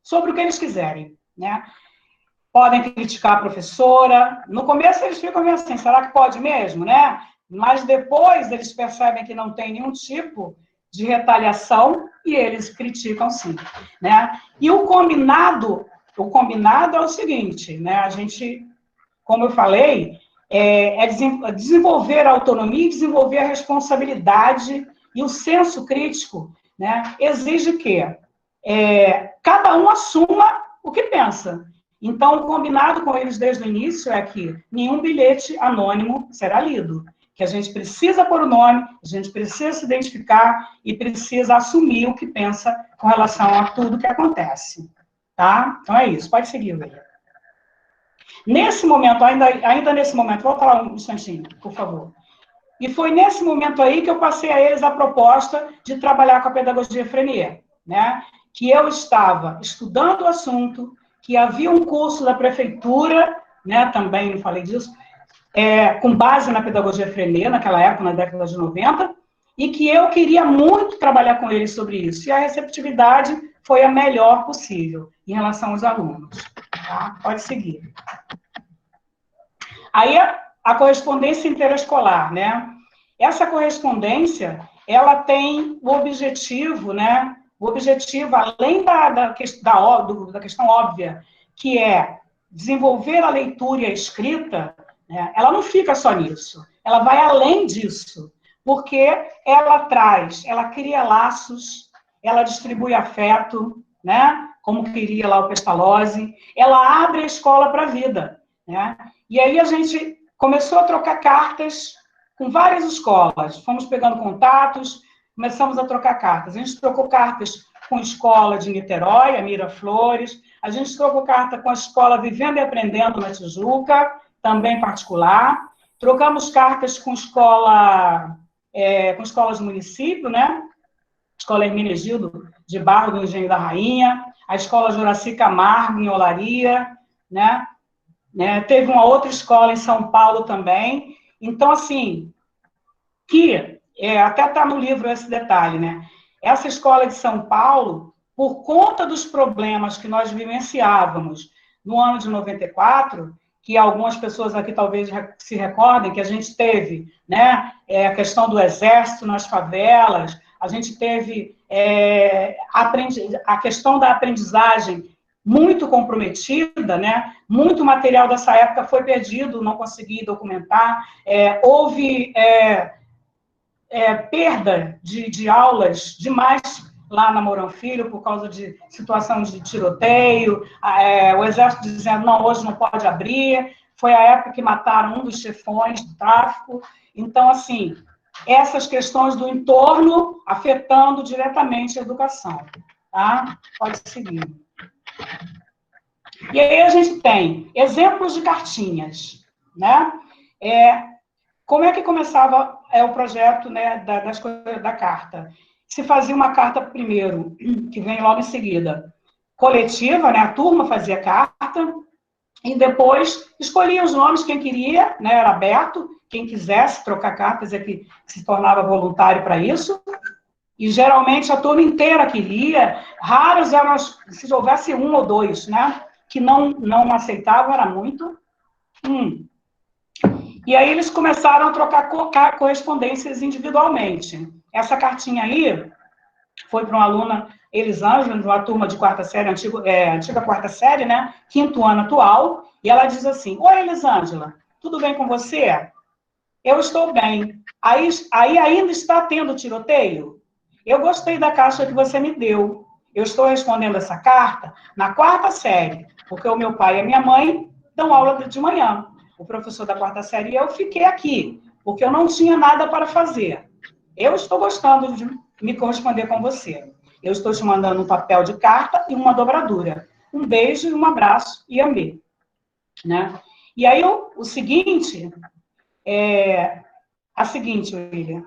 sobre o que eles quiserem, né? Podem criticar a professora. No começo eles ficam meio assim, será que pode mesmo, né? Mas depois eles percebem que não tem nenhum tipo de retaliação e eles criticam sim, né? E o combinado é o seguinte, né? A gente, como eu falei, desenvolver a autonomia, desenvolver a responsabilidade e o senso crítico, né? Exige que cada um assuma o que pensa. Então, o combinado com eles desde o início é que nenhum bilhete anônimo será lido, que a gente precisa pôr o nome, a gente precisa se identificar e precisa assumir o que pensa com relação a tudo que acontece. Tá? Então é isso, pode seguir, William. Nesse momento, ainda nesse momento, vou falar um instantinho, por favor. E foi nesse momento aí que eu passei a eles a proposta de trabalhar com a pedagogia Freinet, né? Que eu estava estudando o assunto, que havia um curso da prefeitura, né, também não falei disso, com base na pedagogia Freinet, naquela época, na década de 90, e que eu queria muito trabalhar com eles sobre isso. E a receptividade foi a melhor possível em relação aos alunos. Tá? Pode seguir. Aí, a correspondência interescolar, né? Essa correspondência, ela tem o objetivo, né? O objetivo, além da questão óbvia, que é desenvolver a leitura e a escrita, né? Ela não fica só nisso, ela vai além disso, porque ela cria laços, ela distribui afeto, né? Como queria lá o Pestalozzi, ela abre a escola para a vida, né? E aí a gente começou a trocar cartas com várias escolas, fomos pegando contatos, começamos a trocar cartas. A gente trocou cartas com a escola de Niterói, a Miraflores, a gente trocou carta com a escola Vivendo e Aprendendo na Tijuca, também particular, trocamos cartas com escolas do município, né? Escola Hermenegildo de Barro do Engenho da Rainha, a escola Juraci Camargo, em Olaria, né? Teve uma outra escola em São Paulo também. Então, assim, até está no livro esse detalhe, né? Essa escola de São Paulo, por conta dos problemas que nós vivenciávamos no ano de 94, que algumas pessoas aqui talvez se recordem, que a gente teve, né, a questão do exército nas favelas, a gente teve a questão da aprendizagem muito comprometida, né? Muito material dessa época foi perdido, não consegui documentar, houve perda de aulas demais lá na Mourão Filho, por causa de situação de tiroteio, o exército dizendo, não, hoje não pode abrir, foi a época que mataram um dos chefões do tráfico. Então, assim, essas questões do entorno afetando diretamente a educação. Tá? Pode seguir. E aí a gente tem exemplos de cartinhas, né? Como é que começava o projeto, né, da carta? Se fazia uma carta primeiro, que vem logo em seguida, coletiva, né? A turma fazia carta, e depois escolhia os nomes, quem queria, né? Era aberto, quem quisesse trocar cartas é que se tornava voluntário para isso. E geralmente a turma inteira queria, raros eram, se houvesse um ou dois, né? Que não aceitavam, era muito. E aí eles começaram a trocar correspondências individualmente. Essa cartinha aí foi para uma aluna, Elisângela, de uma turma de quarta série, antiga quarta série, né? 5º ano atual, e ela diz assim, oi, Elisângela, tudo bem com você? Eu estou bem. Aí ainda está tendo tiroteio? Eu gostei da caixa que você me deu. eu estou respondendo essa carta na quarta série, porque o meu pai e a minha mãe dão aula de manhã. O professor da quarta série e eu fiquei aqui, porque eu não tinha nada para fazer. Eu estou gostando de me corresponder com você. Eu estou te mandando um papel de carta e uma dobradura. Um beijo e um abraço, e amei. Né? E aí, o seguinte, William,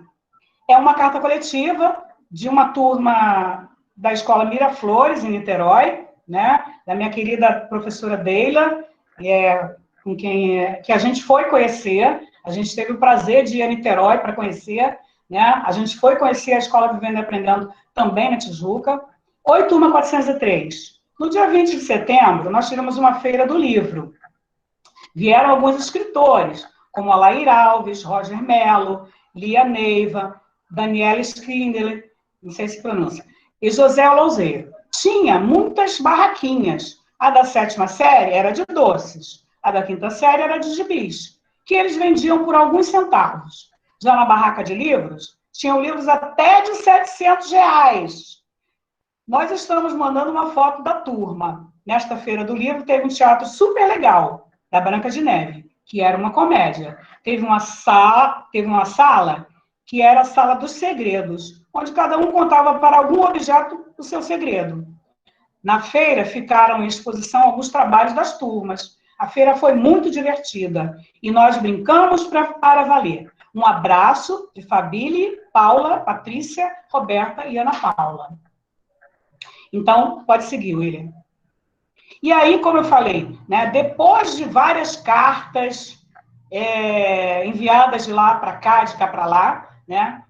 é uma carta coletiva de uma turma da Escola Miraflores, em Niterói, né? Da minha querida professora Deila, com quem que a gente foi conhecer, a gente teve o prazer de ir a Niterói para conhecer, né? A gente foi conhecer a Escola Vivendo e Aprendendo também na Tijuca. Oi, turma 403. No dia 20 de setembro, nós tivemos uma feira do livro. Vieram alguns escritores, como Alair Alves, Roger Mello, Lia Neiva, Daniela Schindler, não sei se pronuncia, e José Louzeiro. Tinha muitas barraquinhas. A da 7ª série era de doces, a da 5ª série era de gibis, que eles vendiam por alguns centavos. Já na barraca de livros, tinham livros até de R$700. Nós estamos mandando uma foto da turma. Nesta feira do livro teve um teatro super legal, da Branca de Neve, que era uma comédia. Teve uma sala que era a Sala dos Segredos, onde cada um contava para algum objeto o seu segredo. Na feira ficaram em exposição alguns trabalhos das turmas. A feira foi muito divertida e nós brincamos para valer. Um abraço de Fabília, Paula, Patrícia, Roberta e Ana Paula. Então, pode seguir, William. E aí, como eu falei, né, depois de várias cartas enviadas de lá para cá, de cá para lá, né,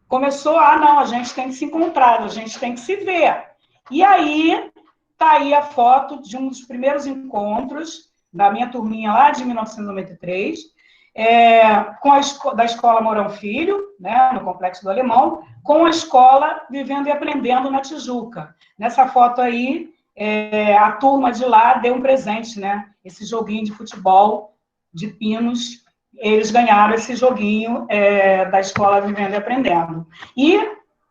começou não, a gente tem que se encontrar, a gente tem que se ver. E aí, está aí a foto de um dos primeiros encontros da minha turminha lá de 1993, da Escola Mourão Filho, né, no Complexo do Alemão, com a Escola Vivendo e Aprendendo na Tijuca. Nessa foto aí, a turma de lá deu um presente, né? Esse joguinho de futebol de pinos, eles ganharam esse joguinho da Escola Vivendo e Aprendendo. E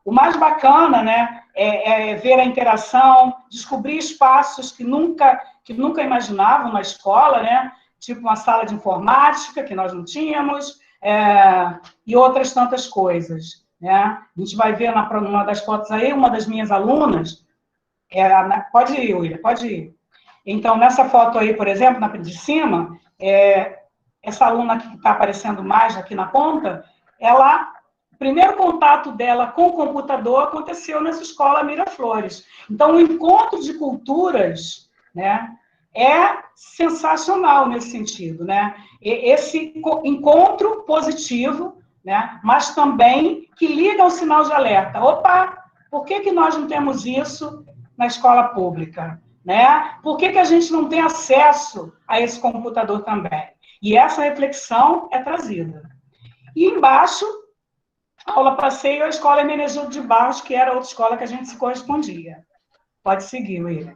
o mais bacana, né, é ver a interação, descobrir espaços que nunca imaginavam na escola, né? Tipo uma sala de informática, que nós não tínhamos, e outras tantas coisas. Né? A gente vai ver numa das fotos aí, uma das minhas alunas, pode ir, William, pode ir. Então, nessa foto aí, por exemplo, na de cima, essa aluna que está aparecendo mais aqui na ponta, o primeiro contato dela com o computador aconteceu nessa escola Miraflores. Então, o encontro de culturas, né, é sensacional nesse sentido, né? Esse encontro positivo, né, mas também que liga ao sinal de alerta. Opa, por que nós não temos isso na escola pública? Né? Por que a gente não tem acesso a esse computador também? E essa reflexão é trazida. E embaixo, aula passeio, a escola Hermenegildo de Barros, que era outra escola que a gente se correspondia. Pode seguir, William.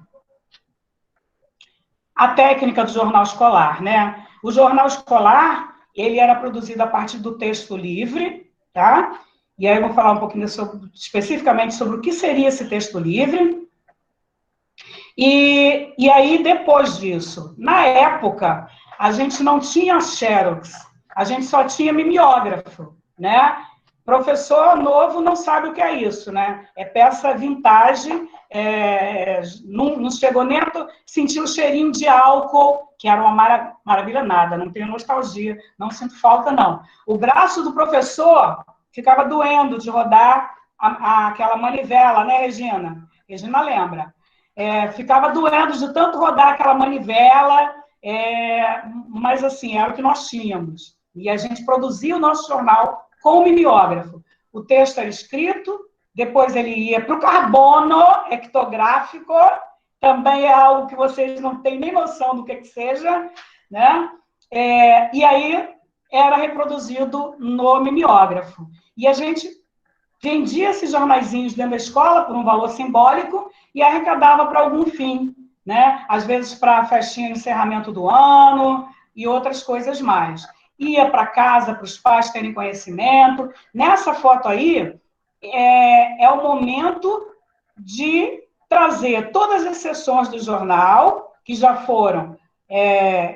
A técnica do jornal escolar, né? O jornal escolar, ele era produzido a partir do texto livre, tá? E aí eu vou falar um pouquinho especificamente sobre o que seria esse texto livre. E aí, depois disso, na época, a gente não tinha xerox, a gente só tinha mimeógrafo, né? Professor novo não sabe o que é isso, né? É peça vintage, não chegou nem a sentir o cheirinho de álcool, que era uma maravilha nada, não tenho nostalgia, não sinto falta, não. O braço do professor ficava doendo de rodar aquela manivela, né, Regina? Regina lembra. Ficava doendo de tanto rodar aquela manivela, mas, assim, era o que nós tínhamos. E a gente produzia o nosso jornal com o mimeógrafo. O texto era escrito, depois ele ia para o carbono ectográfico, também é algo que vocês não têm nem noção do que seja, né? E aí era reproduzido no mimeógrafo. E a gente vendia esses jornaizinhos dentro da escola por um valor simbólico e arrecadava para algum fim, né? Às vezes para a festinha de encerramento do ano e outras coisas mais. Ia para casa para os pais terem conhecimento. Nessa foto aí, é o momento de trazer todas as seções do jornal, que já foram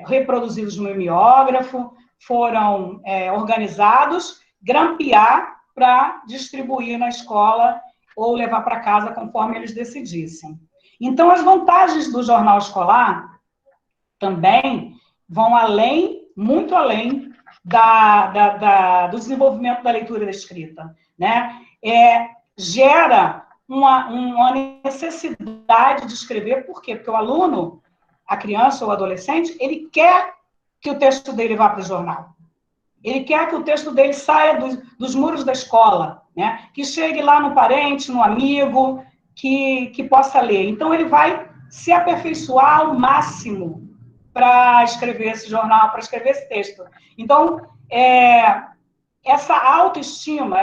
reproduzidos no mimeógrafo, foram organizados, grampear para distribuir na escola ou levar para casa conforme eles decidissem. Então, as vantagens do jornal escolar também vão além, muito além do desenvolvimento da leitura e da escrita, né? Gera uma necessidade de escrever, por quê? Porque o aluno, a criança ou o adolescente, ele quer que o texto dele vá para o jornal. Ele quer que o texto dele saia dos muros da escola, né? Que chegue lá no parente, no amigo, que possa ler. Então, ele vai se aperfeiçoar ao máximo para escrever esse jornal, para escrever esse texto. Então, essa autoestima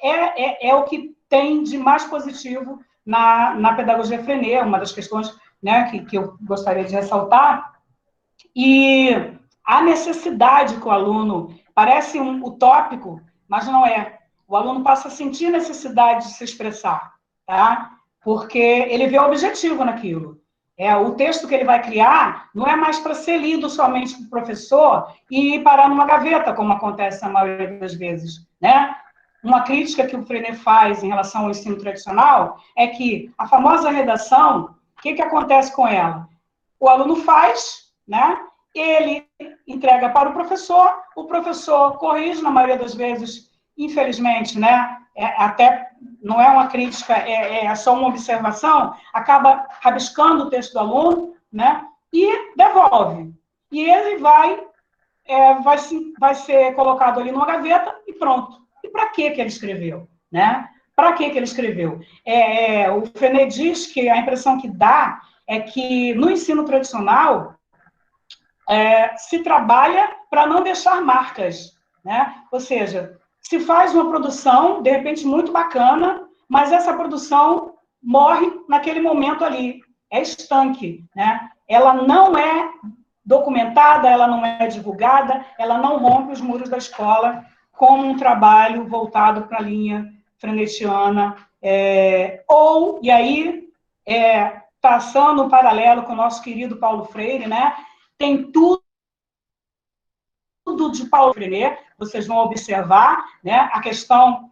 é o que tem de mais positivo na pedagogia Freinet, uma das questões, né, que eu gostaria de ressaltar. E a necessidade que o aluno, parece utópico, mas não é. O aluno passa a sentir necessidade de se expressar, tá? Porque ele vê o objetivo naquilo. O texto que ele vai criar não é mais para ser lido somente pelo professor e parar numa gaveta, como acontece na maioria das vezes, né? Uma crítica que o Freinet faz em relação ao ensino tradicional é que a famosa redação, o que acontece com ela? O aluno faz, né? Ele entrega para o professor corrige, na maioria das vezes, infelizmente, né? Até não é uma crítica, é só uma observação, acaba rabiscando o texto do aluno, né? E devolve. E ele vai ser colocado ali numa gaveta e pronto. E para que ele escreveu, né? Para que ele escreveu? O Freinet diz que a impressão que dá é que no ensino tradicional se trabalha para não deixar marcas, né? Ou seja, se faz uma produção, de repente, muito bacana, mas essa produção morre naquele momento ali, é estanque, né? Ela não é documentada, ela não é divulgada, ela não rompe os muros da escola como um trabalho voltado para a linha frenetiana, e aí, traçando um paralelo com o nosso querido Paulo Freire, né? Tem tudo de Paulo Freire, vocês vão observar, né? A questão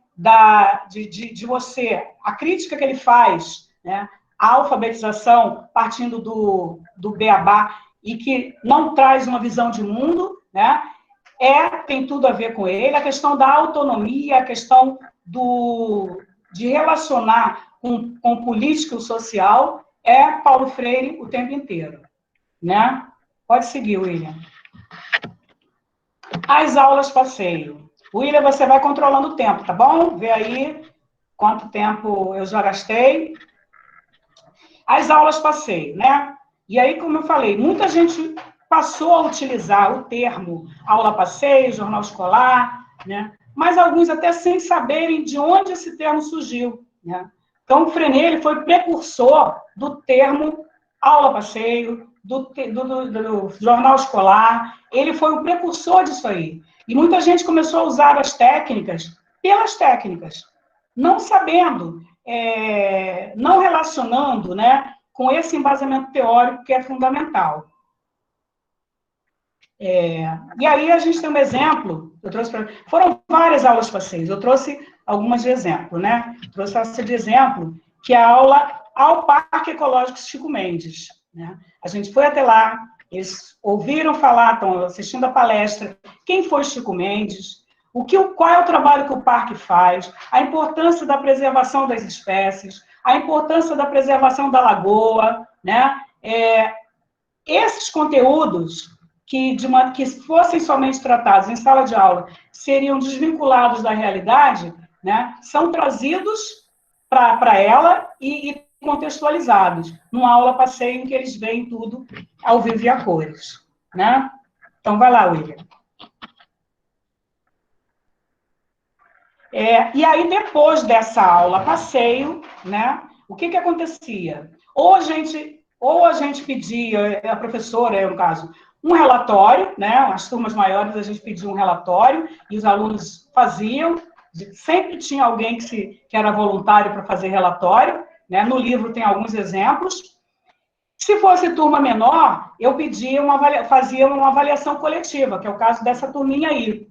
de você, a crítica que ele faz, né? A alfabetização partindo do beabá e que não traz uma visão de mundo, né? Tem tudo a ver com ele, a questão da autonomia, a questão de relacionar com o político e o social, Paulo Freire o tempo inteiro, né? Pode seguir, William. As aulas passeio. William, você vai controlando o tempo, tá bom? Vê aí quanto tempo eu já gastei. As aulas passeio, né? E aí, como eu falei, muita gente passou a utilizar o termo aula passeio, jornal escolar, né? Mas alguns até sem saberem de onde esse termo surgiu, né? Então, o Freinet ele foi precursor do termo aula passeio, do jornal escolar, ele foi o precursor disso aí. E muita gente começou a usar as técnicas pelas técnicas, não sabendo, não relacionando, né, com esse embasamento teórico que é fundamental. E aí a gente tem um exemplo, foram várias aulas passeios, eu trouxe algumas de exemplo, né? Trouxe essa de exemplo, que é a aula ao Parque Ecológico Chico Mendes, né? A gente foi até lá, eles ouviram falar, estão assistindo a palestra, quem foi Chico Mendes, qual é o trabalho que o parque faz, a importância da preservação das espécies, a importância da preservação da lagoa, né? Esses conteúdos que fossem somente tratados em sala de aula seriam desvinculados da realidade, né? São trazidos para ela e contextualizados, numa aula passeio em que eles veem tudo ao vivo e a cores, né? Então, vai lá, William. E aí, depois dessa aula passeio, né, o que acontecia? Ou a gente pedia, a professora, no caso, um relatório, né, as turmas maiores a gente pedia um relatório, e os alunos faziam, sempre tinha alguém que era voluntário para fazer relatório, né? No livro tem alguns exemplos. Se fosse turma menor, eu fazia uma avaliação coletiva, que é o caso dessa turminha aí.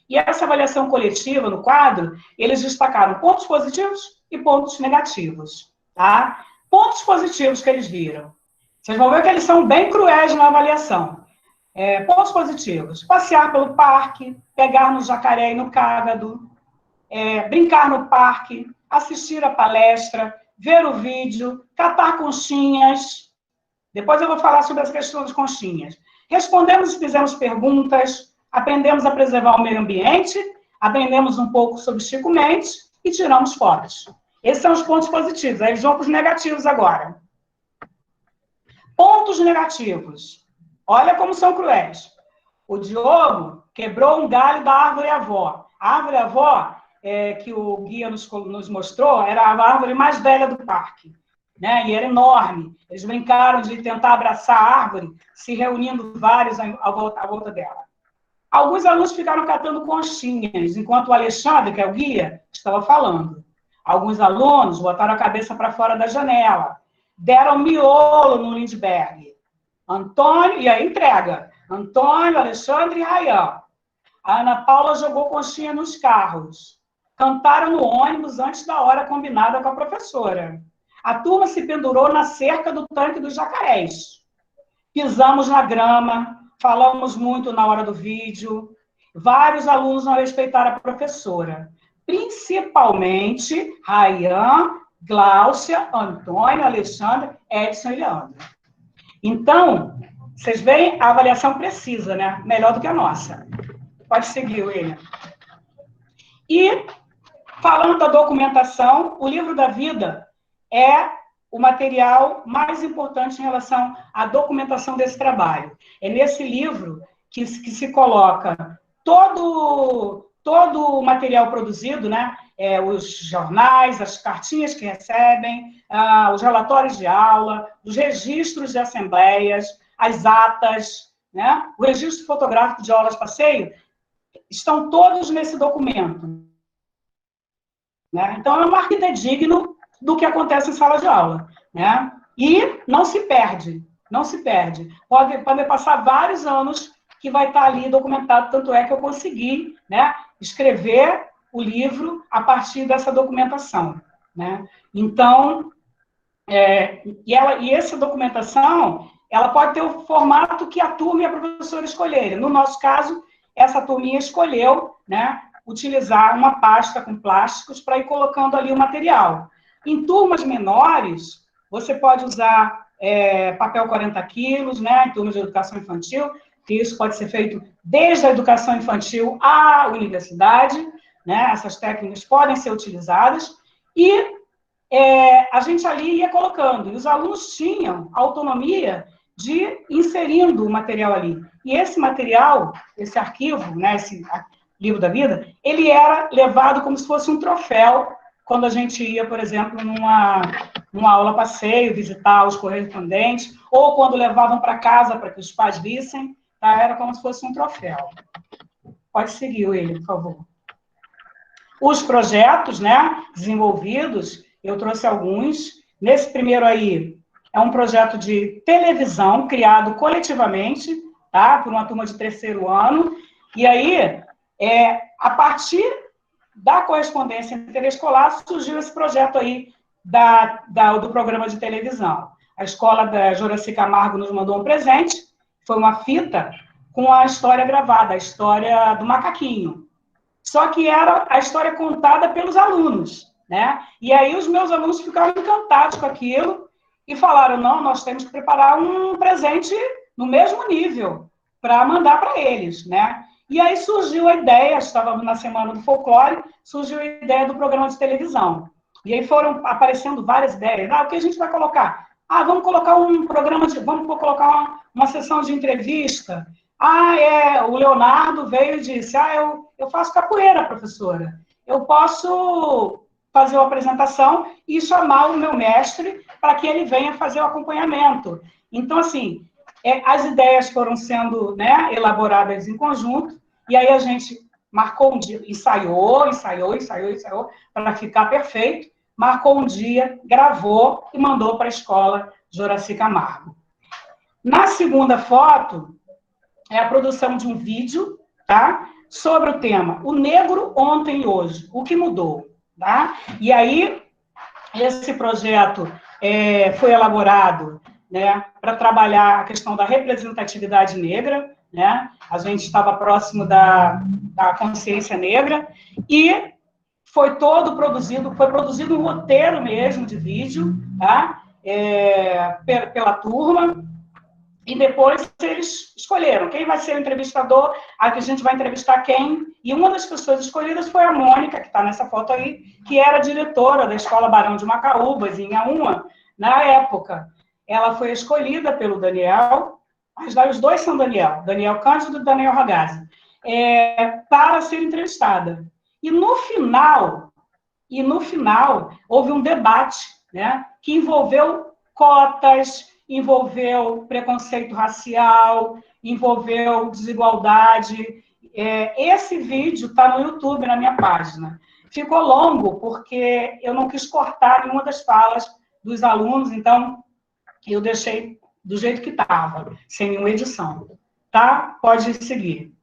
E essa avaliação coletiva, no quadro, eles destacaram pontos positivos e pontos negativos, tá? Pontos positivos que eles viram. Vocês vão ver que eles são bem cruéis na avaliação. Pontos positivos: passear pelo parque, pegar no jacaré e no cágado, brincar no parque, assistir a palestra, ver o vídeo, catar conchinhas. Depois eu vou falar sobre essa questão das conchinhas. Respondemos e fizemos perguntas, aprendemos a preservar o meio ambiente, aprendemos um pouco sobre Chico Mendes e tiramos fotos. Esses são os pontos positivos. Aí eles vão para os negativos agora. Pontos negativos. Olha como são cruéis. O Diogo quebrou um galho da árvore avó. A árvore avó, que o guia nos mostrou, era a árvore mais velha do parque, né? E era enorme. Eles brincaram de tentar abraçar a árvore, se reunindo vários à volta dela. Alguns alunos ficaram catando conchinhas, enquanto o Alexandre, que é o guia, estava falando. Alguns alunos botaram a cabeça para fora da janela, deram miolo no Lindbergh. Antônio, e aí entrega. Antônio, Alexandre e Rayan. A Ana Paula jogou conchinha nos carros. Cantaram no ônibus antes da hora combinada com a professora. A turma se pendurou na cerca do tanque dos jacarés. Pisamos na grama, falamos muito na hora do vídeo. Vários alunos não respeitaram a professora. Principalmente Rayan, Gláucia, Antônio, Alexandre, Edson e Leandro. Então, vocês veem, a avaliação precisa, né? Melhor do que a nossa. Pode seguir, William. E, falando da documentação, o livro da vida é o material mais importante em relação à documentação desse trabalho. É nesse livro que se coloca todo o material produzido, né? Os jornais, as cartinhas que recebem, os relatórios de aula, os registros de assembleias, as atas, né? O registro fotográfico de aulas passeio, estão todos nesse documento, né? Então, é um arquivo digno do que acontece em sala de aula, né? E não se perde, não se perde. Pode passar vários anos que vai estar ali documentado, tanto é que eu consegui, né, escrever o livro a partir dessa documentação, né? Então, e essa documentação, ela pode ter o formato que a turma e a professora escolherem. No nosso caso, essa turminha escolheu, né, utilizar uma pasta com plásticos para ir colocando ali o material. Em turmas menores, você pode usar papel 40 quilos, né, em turmas de educação infantil, que isso pode ser feito desde a educação infantil à universidade, né, essas técnicas podem ser utilizadas, e a gente ali ia colocando, e os alunos tinham autonomia de ir inserindo o material ali. E esse material, esse arquivo, né, esse livro da vida, ele era levado como se fosse um troféu quando a gente ia, por exemplo, numa aula passeio, visitar os correspondentes, ou quando levavam para casa para que os pais vissem, tá? Era como se fosse um troféu. Pode seguir, William, por favor. Os projetos, né, desenvolvidos, eu trouxe alguns. Nesse primeiro aí, é um projeto de televisão criado coletivamente, tá? Por uma turma de terceiro ano. E aí, a partir da correspondência interescolar, surgiu esse projeto aí do programa de televisão. A escola da Joraci Camargo nos mandou um presente, foi uma fita com a história gravada, a história do macaquinho. Só que era a história contada pelos alunos, né? E aí os meus alunos ficaram encantados com aquilo e falaram, não, nós temos que preparar um presente no mesmo nível para mandar para eles, né? E aí surgiu a ideia, estávamos na Semana do Folclore, surgiu a ideia do programa de televisão. E aí foram aparecendo várias ideias. O que a gente vai colocar? Vamos colocar um programa vamos colocar uma sessão de entrevista. O Leonardo veio e disse, eu faço capoeira, professora. Eu posso fazer uma apresentação e chamar o meu mestre para que ele venha fazer o acompanhamento. Então, assim, as ideias foram sendo, né, elaboradas em conjunto, e aí a gente marcou um dia, ensaiou, para ficar perfeito. marcou um dia, gravou e mandou para a escola Joraci Camargo. Na segunda foto, é a produção de um vídeo, tá? Sobre o tema O Negro Ontem e Hoje, o que mudou, tá? E aí, esse projeto foi elaborado, né, para trabalhar a questão da representatividade negra, né? A gente estava próximo da consciência negra, e foi produzido um roteiro mesmo de vídeo, tá? Pela turma, e depois eles escolheram quem vai ser o entrevistador, a gente vai entrevistar quem, e uma das pessoas escolhidas foi a Mônica, que está nessa foto aí, que era diretora da Escola Barão de Macaúbas, em Inhaúma, na época. Ela foi escolhida pelo Daniel, mas os dois são Daniel Cândido e Daniel Ragazzi, para ser entrevistada. E no final, houve um debate, né, que envolveu cotas, envolveu preconceito racial, envolveu desigualdade. Esse vídeo está no YouTube, na minha página. Ficou longo, porque eu não quis cortar nenhuma das falas dos alunos, então eu deixei do jeito que estava, sem nenhuma edição. Tá? Pode seguir.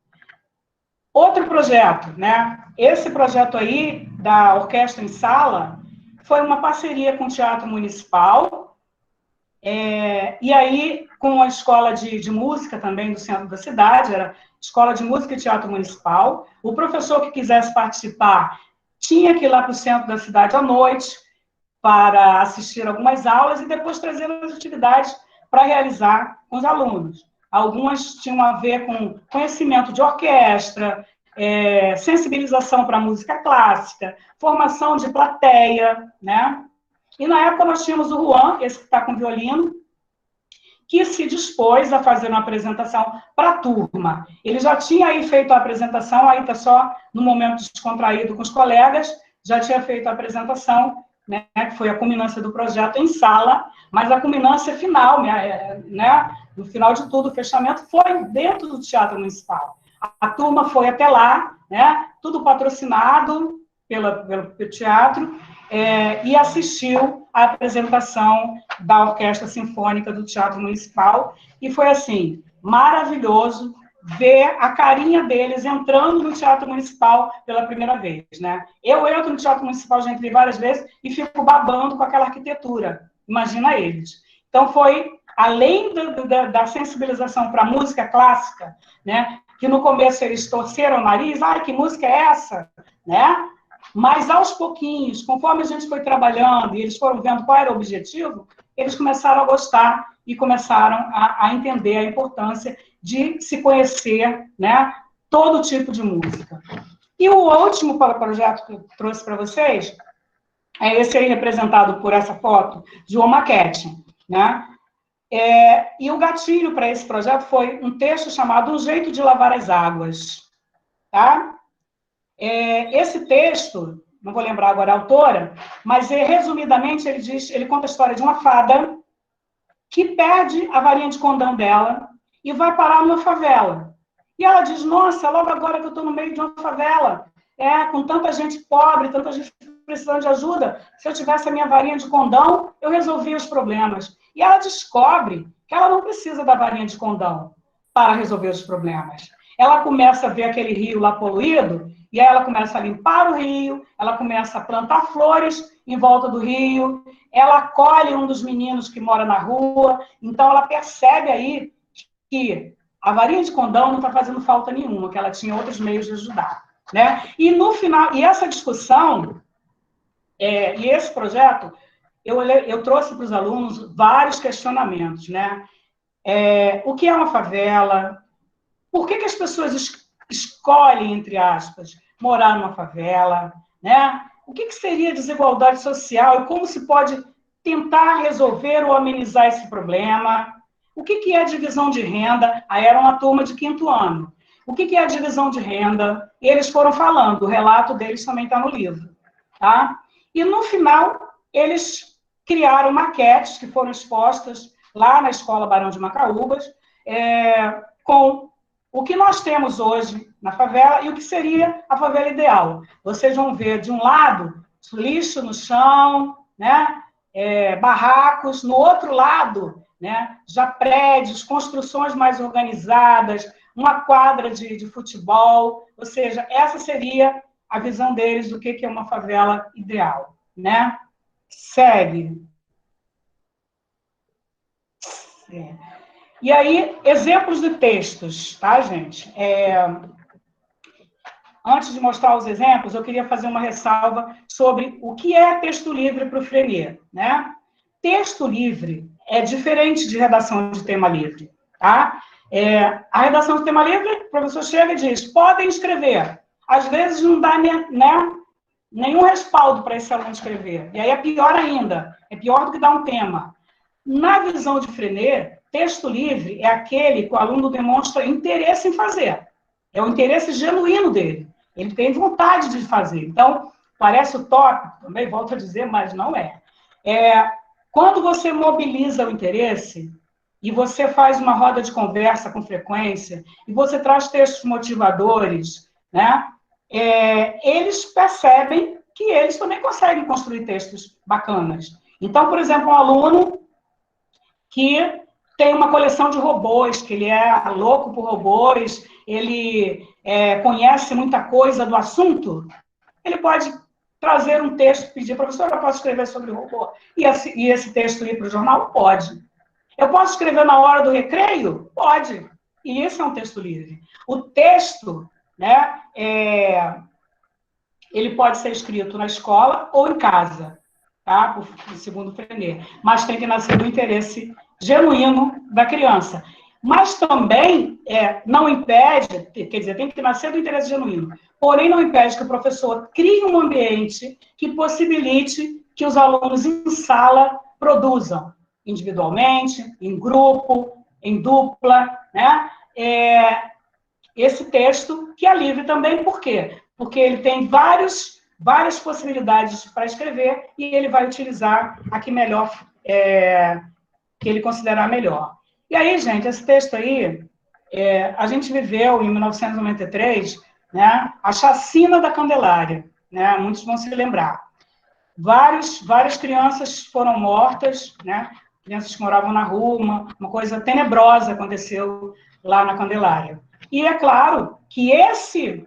Outro projeto, né? Esse projeto aí, da Orquestra em Sala, foi uma parceria com o Teatro Municipal, e aí com a Escola de Música também do centro da cidade, era Escola de Música e Teatro Municipal. O professor que quisesse participar tinha que ir lá para o centro da cidade à noite para assistir algumas aulas e depois trazer as atividades para realizar com os alunos. Algumas tinham a ver com conhecimento de orquestra, sensibilização para a música clássica, formação de plateia, né? E na época nós tínhamos o Juan, esse que está com violino, que se dispôs a fazer uma apresentação para a turma. Ele já tinha aí feito a apresentação, aí está só no momento descontraído com os colegas, já tinha feito a apresentação, né, que foi a culminância do projeto em sala, mas a culminância final, né, no final de tudo, o fechamento foi dentro do Teatro Municipal. A turma foi até lá, né, tudo patrocinado pelo teatro, e assistiu à apresentação da Orquestra Sinfônica do Teatro Municipal, e foi, assim, maravilhoso ver a carinha deles entrando no Teatro Municipal pela primeira vez, né? Eu entro no Teatro Municipal, já entrei várias vezes, e fico babando com aquela arquitetura. Imagina eles. Então, foi, além da sensibilização para a música clássica, né, que no começo eles torceram o nariz, que música é essa? Né? Mas, aos pouquinhos, conforme a gente foi trabalhando e eles foram vendo qual era o objetivo, eles começaram a gostar e começaram a entender a importância de se conhecer, né, todo tipo de música. E o último projeto que eu trouxe para vocês é esse aí, representado por essa foto, de uma maquete, né? E o gatilho para esse projeto foi um texto chamado Um Jeito de Lavar as Águas. Tá? Esse texto, não vou lembrar agora a autora, mas resumidamente ele conta a história de uma fada que perde a varinha de condão dela e vai parar numa favela. E ela diz, nossa, logo agora que eu estou no meio de uma favela, com tanta gente pobre, tanta gente precisando de ajuda, se eu tivesse a minha varinha de condão, eu resolvia os problemas. E ela descobre que ela não precisa da varinha de condão para resolver os problemas. Ela começa a ver aquele rio lá poluído, e aí ela começa a limpar o rio, ela começa a plantar flores em volta do rio, ela acolhe um dos meninos que mora na rua, então ela percebe aí que a varinha de condão não está fazendo falta nenhuma, que ela tinha outros meios de ajudar. Né? E no final, e essa discussão, e esse projeto, eu trouxe para os alunos vários questionamentos, né? O que é uma favela? Por que as pessoas escolhem, entre aspas, morar numa favela? Né? O que seria desigualdade social e como se pode tentar resolver ou amenizar esse problema? O que é divisão de renda? Aí era uma turma de 5º ano. O que é a divisão de renda? E eles foram falando, o relato deles também está no livro. Tá? E, no final, eles criaram maquetes que foram expostas lá na Escola Barão de Macaúbas, com o que nós temos hoje na favela e o que seria a favela ideal. Vocês vão ver, de um lado, lixo no chão, né? Barracos. No outro lado, né? Já prédios, construções mais organizadas, uma quadra de futebol. Ou seja, essa seria a visão deles do que é uma favela ideal, né? Segue. E aí, exemplos de textos, tá, gente? Antes de mostrar os exemplos, eu queria fazer uma ressalva sobre o que é texto livre para o Frenet, né? Texto livre é diferente de redação de tema livre, tá? A redação de tema livre, o professor chega e diz, podem escrever. Às vezes não dá, né, nenhum respaldo para esse aluno escrever. E aí é pior ainda, é pior do que dar um tema. Na visão de Frenet, texto livre é aquele que o aluno demonstra interesse em fazer. É o interesse genuíno dele. Ele tem vontade de fazer. Então, parece utópico, também volto a dizer, mas não é. Quando você mobiliza o interesse e você faz uma roda de conversa com frequência e você traz textos motivadores, né, eles percebem que eles também conseguem construir textos bacanas. Então, por exemplo, um aluno que tem uma coleção de robôs, que ele é louco por robôs, ele conhece muita coisa do assunto, ele pode trazer um texto, pedir, professor, eu posso escrever sobre robô? E esse texto ir para o jornal? Pode. Eu posso escrever na hora do recreio? Pode. E esse é um texto livre. O texto, né, ele pode ser escrito na escola ou em casa, tá? Segundo o Frenet. Mas tem que nascer do interesse genuíno da criança. Mas também não impede, quer dizer, tem que nascer do interesse genuíno, porém não impede que o professor crie um ambiente que possibilite que os alunos em sala produzam individualmente, em grupo, em dupla, né? Esse texto que é livre também, por quê? Porque ele tem várias possibilidades para escrever e ele vai utilizar a que melhor, que ele considerar melhor. E aí, gente, esse texto aí, a gente viveu em 1993, né, a chacina da Candelária, né, muitos vão se lembrar. Várias crianças foram mortas, né, crianças que moravam na rua, uma coisa tenebrosa aconteceu lá na Candelária. E é claro que esse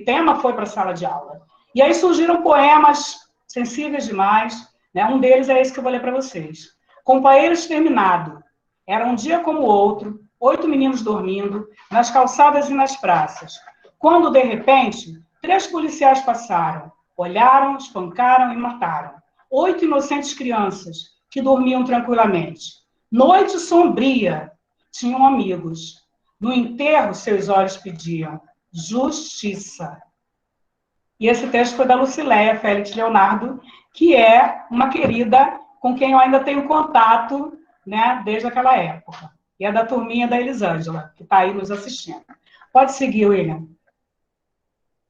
tema foi para a sala de aula. E aí surgiram poemas sensíveis demais, né? Um deles é esse que eu vou ler para vocês. Companheiro exterminado. Era um dia como o outro, 8 meninos dormindo, nas calçadas e nas praças. Quando, de repente, 3 policiais passaram, olharam, espancaram e mataram. 8 inocentes crianças que dormiam tranquilamente. Noite sombria. Tinham amigos. No enterro, seus olhos pediam justiça. E esse texto foi da Lucileia Félix Leonardo, que é uma querida com quem eu ainda tenho contato, né, desde aquela época. E é da turminha da Elisângela, que está aí nos assistindo. Pode seguir, William.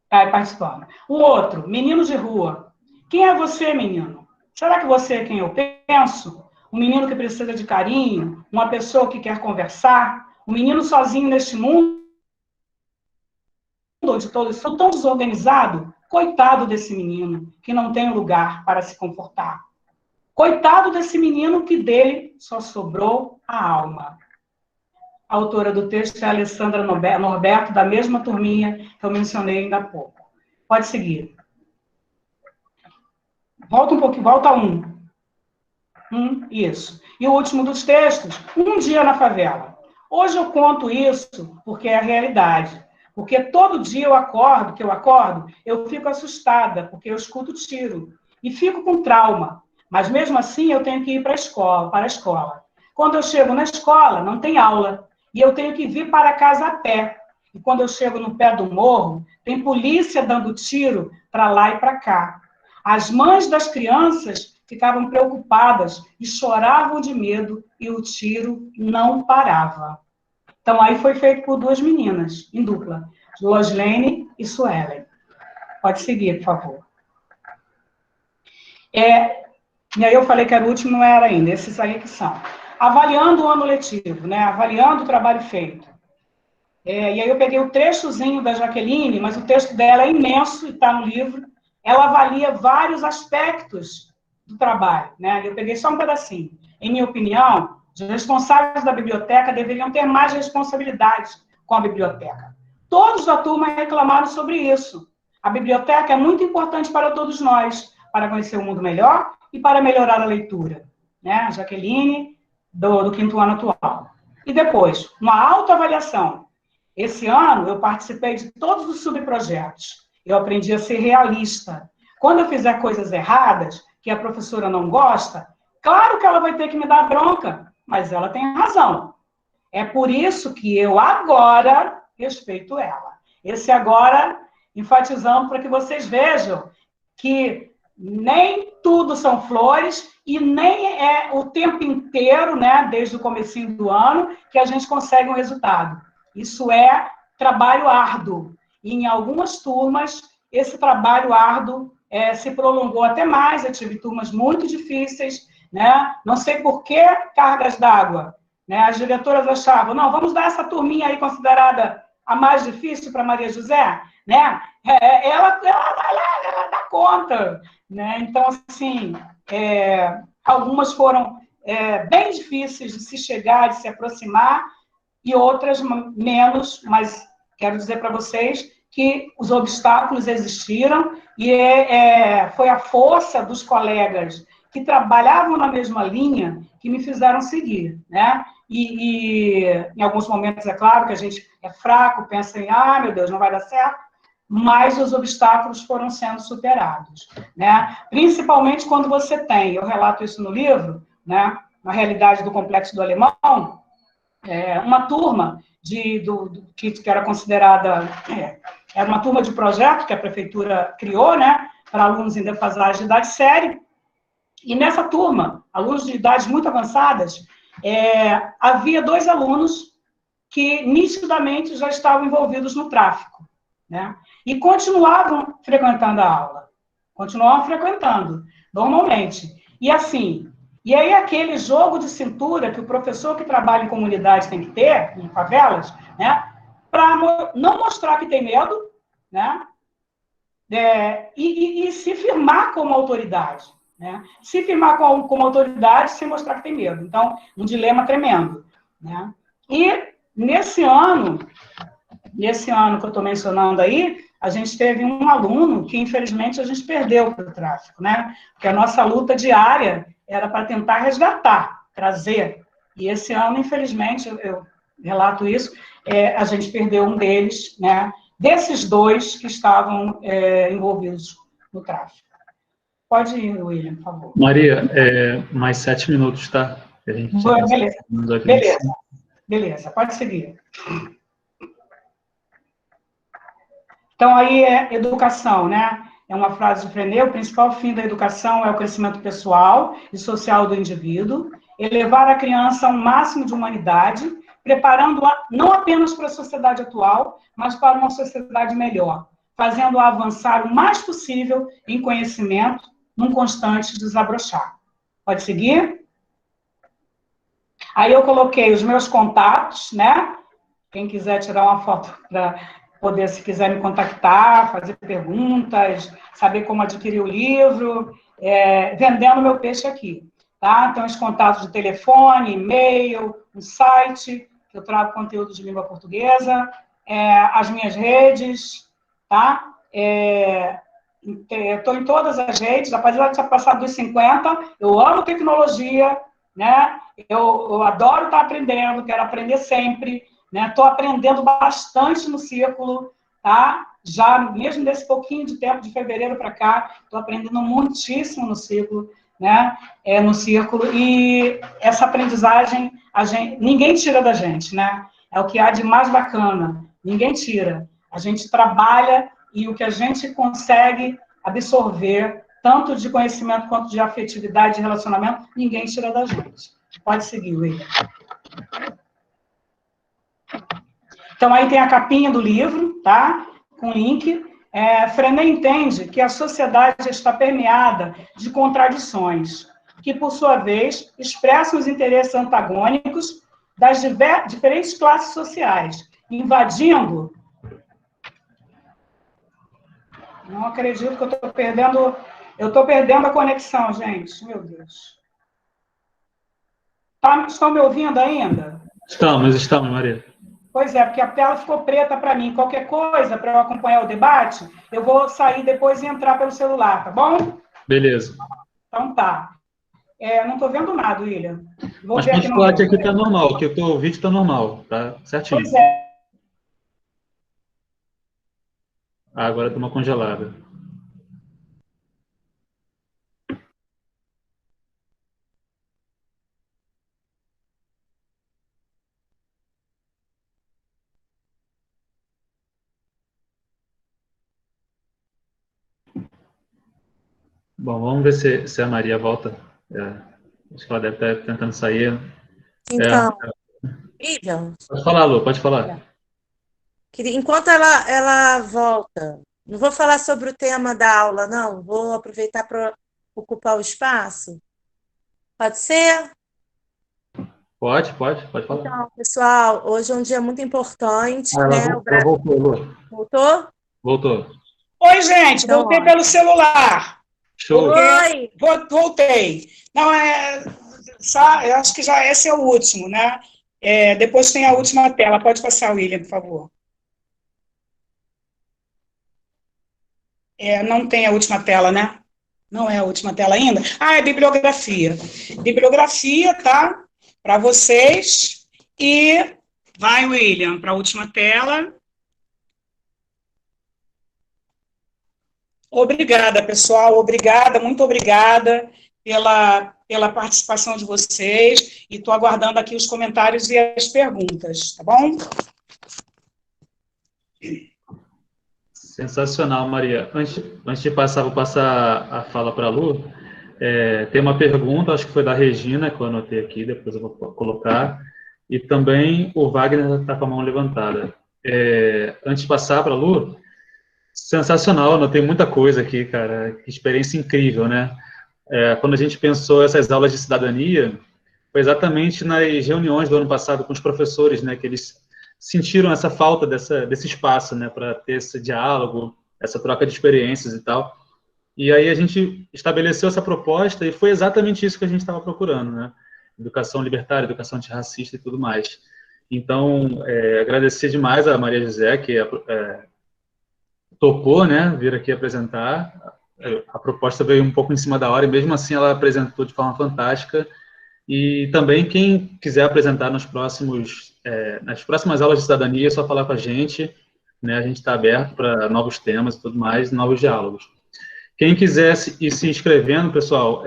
Está aí participando. O outro, menino de rua. Quem é você, menino? Será que você é quem eu penso? Um menino que precisa de carinho? Uma pessoa que quer conversar? Um menino sozinho neste mundo, onde todos são tão desorganizados? Coitado desse menino, que não tem lugar para se confortar. Coitado desse menino que dele só sobrou a alma. A autora do texto é a Alessandra Norberto, da mesma turminha que eu mencionei ainda há pouco. Pode seguir. Volta um pouquinho, volta um. Isso. E o último dos textos, Um Dia na Favela. Hoje eu conto isso porque é a realidade. Porque todo dia eu acordo, eu fico assustada, porque eu escuto tiro. E fico com trauma. Mas mesmo assim eu tenho que ir para a escola. Quando eu chego na escola, não tem aula. E eu tenho que vir para casa a pé. E quando eu chego no pé do morro, tem polícia dando tiro para lá e para cá. As mães das crianças ficavam preocupadas e choravam de medo e o tiro não parava. Então, aí foi feito por 2 meninas, em dupla, Loslene e Suelen. Pode seguir, por favor. E aí eu falei que era o último, não era ainda, esses aí que são. Avaliando o ano letivo, né? Avaliando o trabalho feito. E aí eu peguei o trechozinho da Jaqueline, mas o texto dela é imenso e está no livro, ela avalia vários aspectos do trabalho, né? Eu peguei só um pedacinho. Em minha opinião, os responsáveis da biblioteca deveriam ter mais responsabilidades com a biblioteca. Todos da turma reclamaram sobre isso. A biblioteca é muito importante para todos nós, para conhecer o mundo melhor e para melhorar a leitura. Né? Jaqueline, do 5º ano atual. E depois, uma autoavaliação. Esse ano, eu participei de todos os subprojetos. Eu aprendi a ser realista. Quando eu fizer coisas erradas, que a professora não gosta, claro que ela vai ter que me dar bronca, mas ela tem razão. É por isso que eu agora respeito ela. Esse agora, enfatizando para que vocês vejam que nem tudo são flores e nem é o tempo inteiro, né, desde o comecinho do ano, que a gente consegue um resultado. Isso é trabalho árduo. E em algumas turmas, esse trabalho árduo se prolongou até mais. Eu tive turmas muito difíceis, né? Não sei por que cargas d'água. Né? As diretoras achavam, não, vamos dar essa turminha aí considerada a mais difícil para Maria José, né? Ela dá conta. Né? Então, assim, algumas foram bem difíceis de se chegar, de se aproximar, e outras menos, mas quero dizer para vocês que os obstáculos existiram e foi a força dos colegas que trabalhavam na mesma linha que me fizeram seguir, né? E em alguns momentos, é claro, que a gente é fraco, pensa em, meu Deus, não vai dar certo, mas os obstáculos foram sendo superados, né? Principalmente quando você tem, eu relato isso no livro, né? Na realidade do Complexo do Alemão, uma turma que era considerada, era uma turma de projeto que a prefeitura criou, né, para alunos em defasagem de idade séria, e nessa turma, alunos de idades muito avançadas, havia 2 alunos que nitidamente já estavam envolvidos no tráfico, né, e continuavam frequentando a aula, continuavam frequentando, normalmente, e assim... E aí, aquele jogo de cintura que o professor que trabalha em comunidade tem que ter, em favelas, né, para não mostrar que tem medo, né, e se firmar como autoridade. Né, se firmar como autoridade sem mostrar que tem medo. Então, um dilema tremendo. Né. E nesse ano que eu estou mencionando aí, a gente teve um aluno que, infelizmente, a gente perdeu para o tráfico, né? Porque a nossa luta diária era para tentar resgatar, trazer. E esse ano, infelizmente, eu relato isso, a gente perdeu um deles, né? Desses 2 que estavam envolvidos no tráfico. Pode ir, William, por favor. Maria, mais 7 minutos, tá? A gente Beleza, pode seguir. Então, aí educação, né? É uma frase de Frenet, o principal fim da educação é o crescimento pessoal e social do indivíduo, elevar a criança a um máximo de humanidade, preparando-a não apenas para a sociedade atual, mas para uma sociedade melhor, fazendo-a avançar o mais possível em conhecimento, num constante desabrochar. Pode seguir? Aí eu coloquei os meus contatos, né? Quem quiser tirar uma foto para poder, se quiser me contactar, fazer perguntas, saber como adquirir o livro, vendendo meu peixe aqui, tá? Então, os contatos de telefone, e-mail, um site, que eu trago conteúdo de língua portuguesa, as minhas redes, tá? Estou em todas as redes, apesar de ter passado dos 50, eu amo tecnologia, né? Eu adoro estar aprendendo, quero aprender sempre, Estou aprendendo bastante no Círculo, tá? Já, mesmo desse pouquinho de tempo, de fevereiro para cá, estou aprendendo muitíssimo no Círculo, né? No Círculo, e essa aprendizagem, ninguém tira da gente, né? É o que há de mais bacana, ninguém tira. A gente trabalha e o que a gente consegue absorver, tanto de conhecimento quanto de afetividade, de relacionamento, ninguém tira da gente. Pode seguir, William. Então, aí tem a capinha do livro, tá? Com link. Frenet entende que a sociedade está permeada de contradições, que, por sua vez, expressam os interesses antagônicos das diferentes classes sociais, invadindo Não acredito que eu tô perdendo a conexão, gente. Meu Deus. Estão me ouvindo ainda? Estamos, Maria. Pois é, porque a tela ficou preta para mim. Qualquer coisa, para eu acompanhar o debate, eu vou sair depois e entrar pelo celular, tá bom? Beleza. Então tá. Não estou vendo nada, William. Vou Mas ver aqui pode no falar que meu. aqui tá normal, que o teu vídeo tá normal, tá certinho. Pois é. Ah, agora deu uma congelada. Bom, vamos ver se a Maria volta. Acho que ela deve estar tentando sair. Então, Vivian, Pode falar, Lu, pode falar. enquanto ela volta, não vou falar sobre o tema da aula, não. Vou aproveitar para ocupar o espaço. Pode ser? Pode falar. Então, pessoal, hoje é um dia muito importante, Ah, né? ela voltou, Lu. Voltou? Voltou. Oi, gente, Então, voltei pelo celular. Show. Oi! Voltei. Não, eu acho que já esse é o último, né? Depois tem a última tela. Pode passar, William, por favor. Não tem a última tela, né? Não é a última tela ainda? Ah, é bibliografia. Bibliografia, tá? Para vocês. E vai, William, para a última tela. Obrigada, pessoal. Obrigada, muito obrigada pela participação de vocês. E estou aguardando aqui os comentários e as perguntas, tá bom? Sensacional, Maria. Antes de passar, vou passar a fala para a Lu. Tem uma pergunta, acho que foi da Regina, que eu anotei aqui, depois eu vou colocar. E também o Wagner está com a mão levantada. Antes de passar para a Lu, sensacional, anotei muita coisa aqui, cara. Que experiência incrível, né? Quando a gente pensou essas aulas de cidadania, foi exatamente nas reuniões do ano passado com os professores, né, que eles sentiram essa falta desse espaço, né, para ter esse diálogo, essa troca de experiências e tal. E aí a gente estabeleceu essa proposta e foi exatamente isso que a gente estava procurando, né? Educação libertária, educação antirracista e tudo mais. Então, agradecer demais a Maria José, que topou, né, vir aqui apresentar. A proposta veio um pouco em cima da hora e mesmo assim ela apresentou de forma fantástica. E também quem quiser apresentar nas próximas aulas de cidadania, é só falar com a gente, né? A gente está aberto para novos temas e tudo mais, novos diálogos. Quem quiser ir se inscrevendo, pessoal,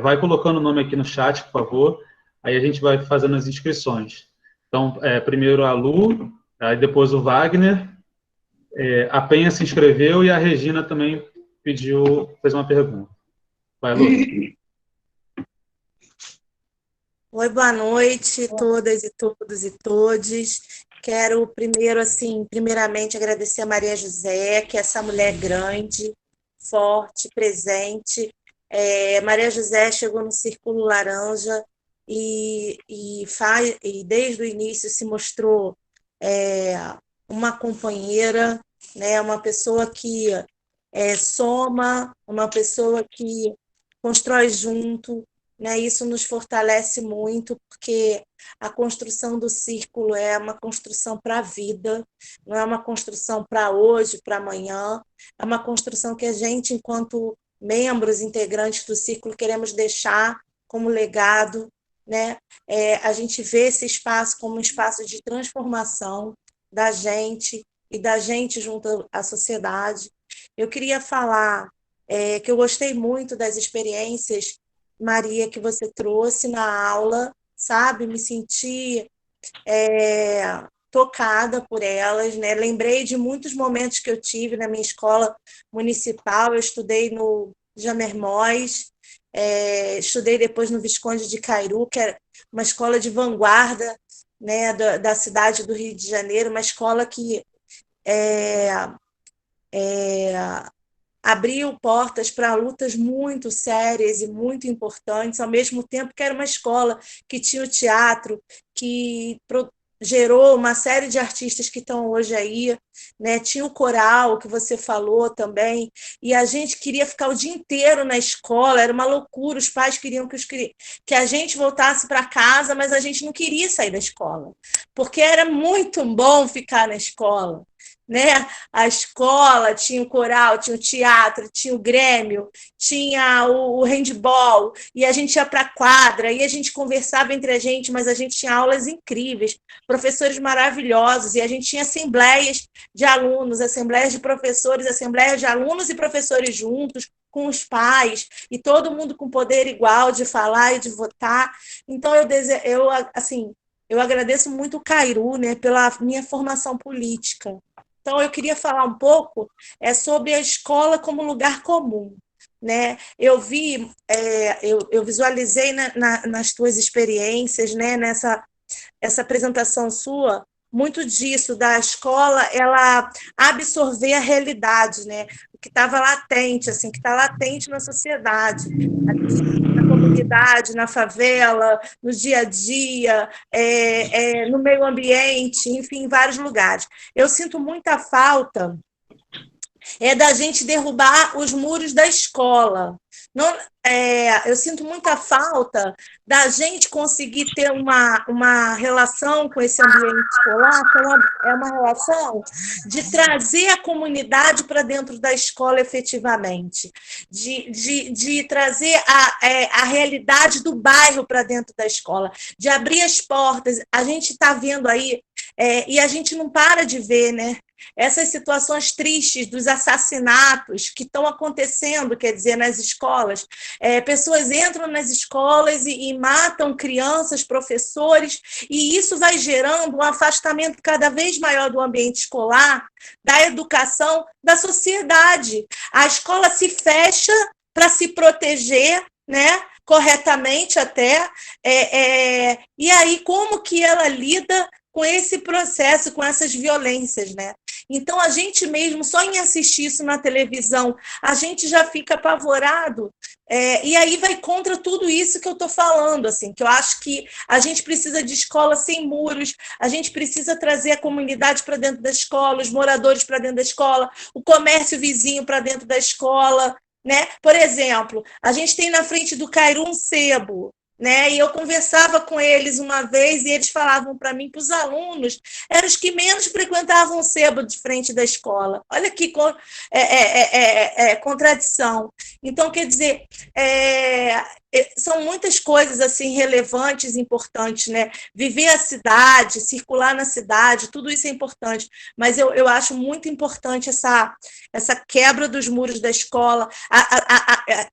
vai colocando o nome aqui no chat, por favor, aí a gente vai fazendo as inscrições. Então, primeiro a Lu, aí depois o Wagner, a Penha se inscreveu e a Regina também fez uma pergunta. Vai, Lu. Oi, boa noite, todas e todos e todes. Quero primeiro, assim, primeiramente agradecer a Maria José, que é essa mulher grande, forte, presente. Maria José chegou no Círculo Laranja e desde o início se mostrou uma companheira, né, uma pessoa que soma, uma pessoa que constrói junto, né? Isso nos fortalece muito, porque a construção do círculo é uma construção para a vida, não é uma construção para hoje, para amanhã, é uma construção que a gente, enquanto membros, integrantes do círculo, queremos deixar como legado, né? A gente vê esse espaço como um espaço de transformação da gente e da gente junto à sociedade. Eu queria falar que eu gostei muito das experiências, Maria, que você trouxe na aula, sabe? Me senti tocada por elas, né? Lembrei de muitos momentos que eu tive na minha escola municipal. Eu estudei no Jamermóis, estudei depois no Visconde de Cairu, que era uma escola de vanguarda, né, da cidade do Rio de Janeiro, uma escola que abriu portas para lutas muito sérias e muito importantes, ao mesmo tempo que era uma escola que tinha o teatro, que gerou uma série de artistas que estão hoje aí, né? Tinha o coral, que você falou também, e a gente queria ficar o dia inteiro na escola, era uma loucura, os pais queriam que a gente voltasse para casa, mas a gente não queria sair da escola, porque era muito bom ficar na escola, né? A escola tinha o coral, tinha o teatro, tinha o Grêmio, tinha o handball, e a gente ia para a quadra, e a gente conversava entre a gente, mas a gente tinha aulas incríveis, professores maravilhosos, e a gente tinha assembleias de alunos, assembleias de professores, assembleias de alunos e professores juntos, com os pais, e todo mundo com poder igual de falar e de votar. Então, assim, eu agradeço muito o Cairu, né, pela minha formação política. Então, eu queria falar um pouco sobre a escola como lugar comum, né? Eu vi, eu visualizei nas tuas experiências, né, essa apresentação sua, muito disso, da escola, ela absorver a realidade, né? O que estava latente, assim, que está latente na sociedade, aqui, na comunidade, na favela, no dia a dia, no meio ambiente, enfim, em vários lugares. Eu sinto muita falta da gente derrubar os muros da escola. Não, eu sinto muita falta da gente conseguir ter uma relação com esse ambiente escolar, que é uma relação de trazer a comunidade para dentro da escola efetivamente, de trazer a realidade do bairro para dentro da escola, de abrir as portas. A gente está vendo aí, e a gente não para de ver, né? Essas situações tristes dos assassinatos que estão acontecendo, quer dizer, nas escolas. Pessoas entram nas escolas e matam crianças, professores, e isso vai gerando um afastamento cada vez maior do ambiente escolar, da educação, da sociedade. A escola se fecha para se proteger, né? Corretamente até, e aí como que ela lida com esse processo, com essas violências, né? Então, a gente mesmo, só em assistir isso na televisão, a gente já fica apavorado, e aí vai contra tudo isso que eu estou falando, assim, que eu acho que a gente precisa de escola sem muros, a gente precisa trazer a comunidade para dentro da escola, os moradores para dentro da escola, o comércio vizinho para dentro da escola, né? Por exemplo, a gente tem na frente do Cairu um sebo, né? E eu conversava com eles uma vez e eles falavam para mim que os alunos eram os que menos frequentavam o sebo de frente da escola. Olha que contradição. Então, quer dizer, são muitas coisas assim relevantes, importantes, né? Viver a cidade, circular na cidade, tudo isso é importante. Mas eu acho muito importante essa quebra dos muros da escola.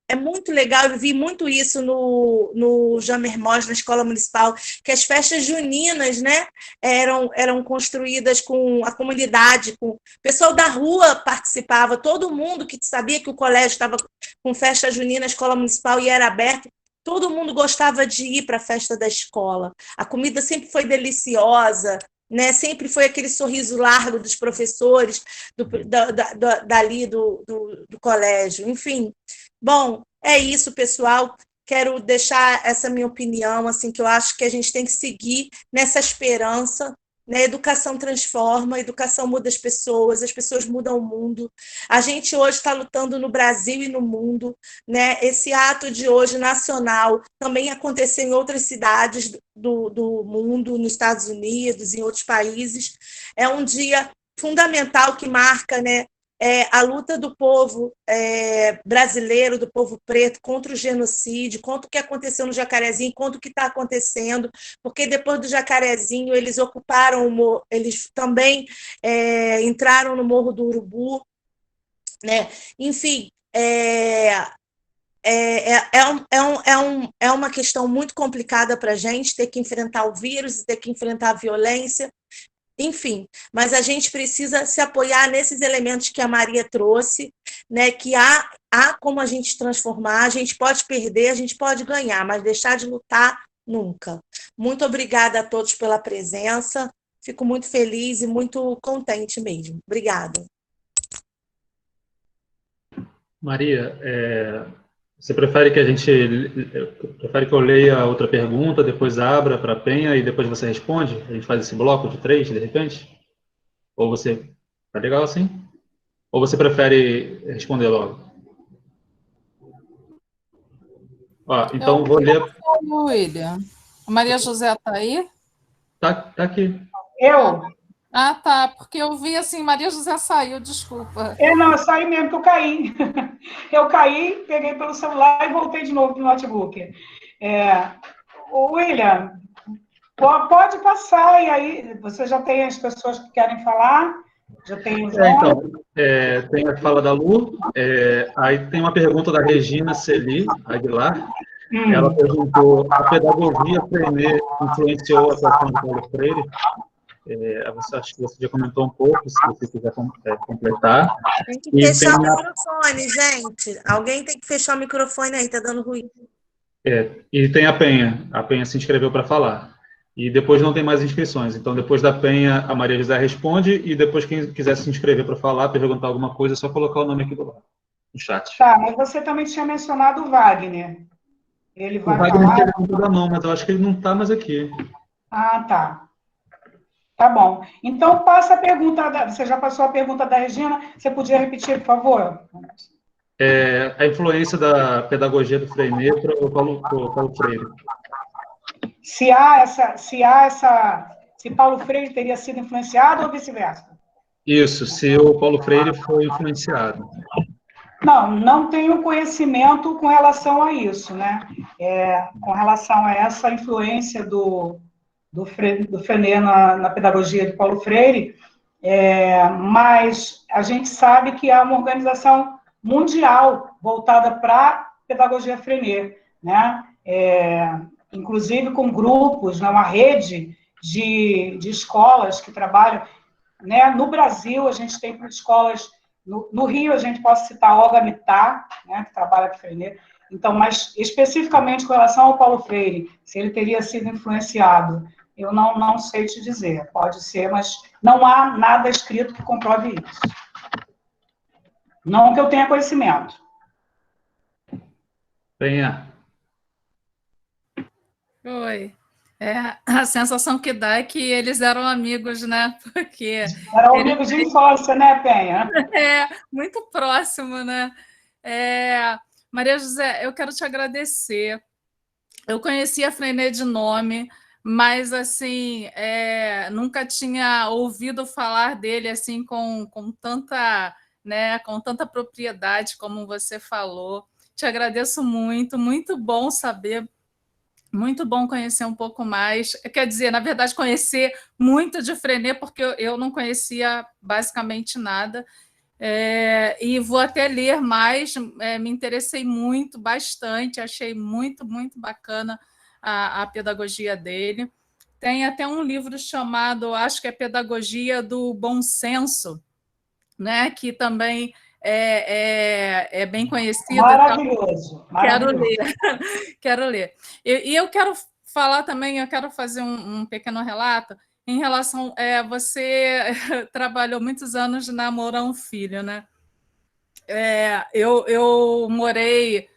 É muito legal, eu vi muito isso no Jean Mermoz, na escola municipal, que as festas juninas, né, eram construídas com a comunidade, com o pessoal da rua participava, todo mundo que sabia que o colégio estava com festa junina na escola municipal e era aberto, todo mundo gostava de ir para a festa da escola. A comida sempre foi deliciosa, né? Sempre foi aquele sorriso largo dos professores dali do colégio. Enfim, bom, é isso, pessoal. Quero deixar essa minha opinião, assim, que eu acho que a gente tem que seguir nessa esperança, né? Educação transforma, educação muda as pessoas mudam o mundo. A gente hoje está lutando no Brasil e no mundo, né? Esse ato de hoje nacional também aconteceu em outras cidades do mundo, nos Estados Unidos, em outros países. É um dia fundamental que marca, né, a luta do povo brasileiro, do povo preto, contra o genocídio, contra o que aconteceu no Jacarezinho, contra o que está acontecendo, porque depois do Jacarezinho eles ocuparam, eles também entraram no Morro do Urubu, né? Enfim, é uma questão muito complicada para a gente ter que enfrentar o vírus, ter que enfrentar a violência, enfim, mas a gente precisa se apoiar nesses elementos que a Maria trouxe, né, que há como a gente transformar, a gente pode perder, a gente pode ganhar, mas deixar de lutar, nunca. Muito obrigada a todos pela presença, fico muito feliz e muito contente mesmo. Obrigada. Maria, Você prefere que prefere que eu leia outra pergunta, depois abra para a Penha e depois você responde? A gente faz esse bloco de 3, de repente? Ou você... Tá legal assim? Ou você prefere responder logo? Ó, então vou ler... William. A Maria José está aí? Tá aqui. Eu? Ah, tá, porque eu vi assim, Maria José saiu, desculpa. Não, eu saí mesmo, que eu caí. Eu caí, peguei pelo celular e voltei de novo para o notebook. William, pode passar, e aí você já tem as pessoas que querem falar, já tem o João. Então, tem a fala da Lu, aí tem uma pergunta da Regina Celi Aguilar. Ela perguntou: a pedagogia Frenet influenciou a atuação de Paulo Freire? Acho que você já comentou um pouco, se você quiser completar. Tem que fechar o microfone, gente. Alguém tem que fechar o microfone aí, tá dando ruído. E tem a Penha. A Penha se inscreveu para falar. E depois não tem mais inscrições. Então, depois da Penha, a Maria José responde, e depois quem quiser se inscrever para falar, perguntar alguma coisa, é só colocar o nome aqui do lado, no chat. Tá, mas você também tinha mencionado o Wagner. Ele vai falar... O Wagner levantou a mão, mas eu acho que ele não está mais aqui. Ah, tá. Tá bom. Então, passa a pergunta... Você já passou a pergunta da Regina? Você podia repetir, por favor? A influência da pedagogia do Freire para o Paulo Freire. Se Paulo Freire teria sido influenciado ou vice-versa? Isso, se o Paulo Freire foi influenciado. Não tenho conhecimento com relação a isso, né? Com relação a essa influência do Frenet na pedagogia de Paulo Freire, mas a gente sabe que há uma organização mundial voltada para a pedagogia Frenet, né? Inclusive com grupos, né? Uma rede de escolas que trabalham, né? No Brasil, a gente tem escolas, no Rio, a gente pode citar a Olga Mittar, né? Que trabalha com Frenet. Então, mas especificamente com relação ao Paulo Freire, se ele teria sido influenciado, eu não sei te dizer. Pode ser, mas não há nada escrito que comprove isso. Não que eu tenha conhecimento. Penha. Oi. A sensação que dá é que eles eram amigos, né? Porque... Eram amigos de infância, né, Penha? Muito próximo, né? Maria José, eu quero te agradecer. Eu conhecia a Frenet de nome, mas assim, nunca tinha ouvido falar dele assim com tanta, né, com tanta propriedade como você falou. Te agradeço muito, muito bom saber, muito bom conhecer um pouco mais. Quer dizer, na verdade, conhecer muito de Frenet, porque eu não conhecia basicamente nada. E vou até ler mais, me interessei muito, bastante, achei muito, muito bacana a pedagogia dele. Tem até um livro chamado, acho que é Pedagogia do Bom Senso, né, que também é bem conhecido. Maravilhoso. Quero ler. E eu quero falar também, eu quero fazer um pequeno relato em relação... você trabalhou muitos anos na Mourão Filho, né? Eu morei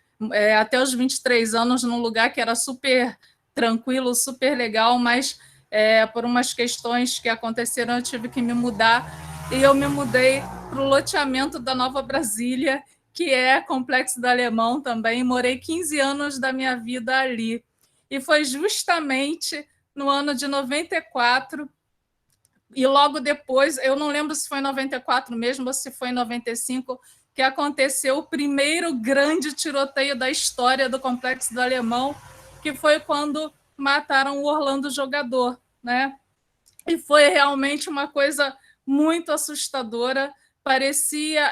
até os 23 anos num lugar que era super tranquilo, super legal, mas por umas questões que aconteceram eu tive que me mudar, e eu me mudei para o loteamento da Nova Brasília, que é Complexo do Alemão também. Morei 15 anos da minha vida ali. E foi justamente no ano de 94, e logo depois, eu não lembro se foi em 94 mesmo ou se foi em 95, que aconteceu o primeiro grande tiroteio da história do Complexo do Alemão, que foi quando mataram o Orlando Jogador, né? E foi realmente uma coisa muito assustadora. Parecia...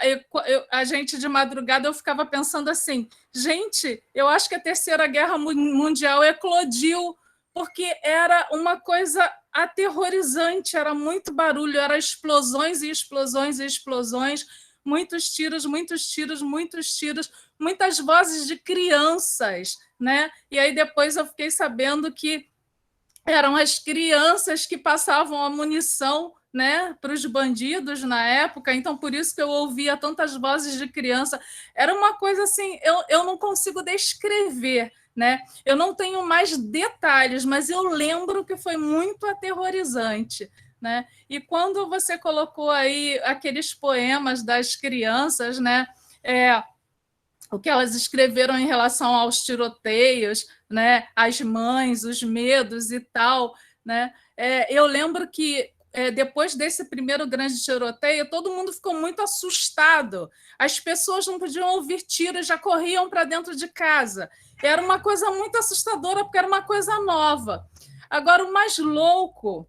a gente, de madrugada, eu ficava pensando assim, gente, eu acho que a Terceira Guerra Mundial eclodiu, porque era uma coisa aterrorizante, era muito barulho, era explosões e explosões e explosões, muitos tiros, muitos tiros, muitos tiros, muitas vozes de crianças, né? E aí depois eu fiquei sabendo que eram as crianças que passavam a munição né, para os bandidos na época, então por isso que eu ouvia tantas vozes de criança. Era uma coisa assim, eu não consigo descrever, né? Eu não tenho mais detalhes, mas eu lembro que foi muito aterrorizante, né? E quando você colocou aí aqueles poemas das crianças, né? O que elas escreveram em relação aos tiroteios, né? As mães, os medos e tal, né? Eu lembro que depois desse primeiro grande tiroteio, todo mundo ficou muito assustado. As pessoas não podiam ouvir tiros, já corriam para dentro de casa. Era uma coisa muito assustadora, porque era uma coisa nova. Agora, o mais louco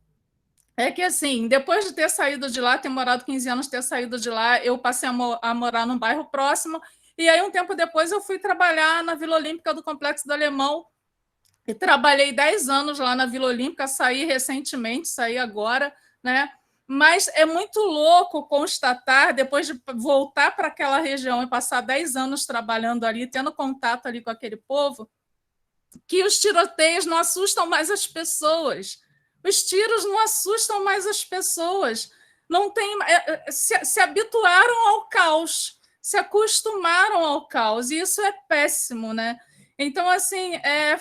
é que, assim, depois de ter saído de lá, ter morado 15 anos, ter saído de lá, eu passei a morar num bairro próximo, e aí, um tempo depois, eu fui trabalhar na Vila Olímpica do Complexo do Alemão, e trabalhei 10 anos lá na Vila Olímpica, saí recentemente, saí agora, né? Mas é muito louco constatar, depois de voltar para aquela região e passar 10 anos trabalhando ali, tendo contato ali com aquele povo, que os tiroteios não assustam mais as pessoas. Os tiros não assustam mais as pessoas. Não tem, se habituaram ao caos, se acostumaram ao caos, e isso é péssimo, né? Então, assim,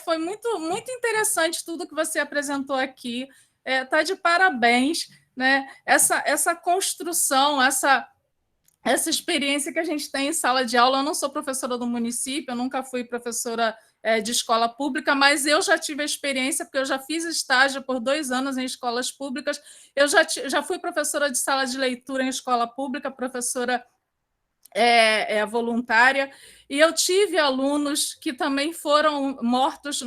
foi muito, muito interessante tudo que você apresentou aqui. Tá de parabéns, né? Essa construção, essa experiência que a gente tem em sala de aula. Eu não sou professora do município, eu nunca fui professora de escola pública, mas eu já tive a experiência, porque eu já fiz estágio por 2 anos em escolas públicas, eu já fui professora de sala de leitura em escola pública, professora voluntária, e eu tive alunos que também foram mortos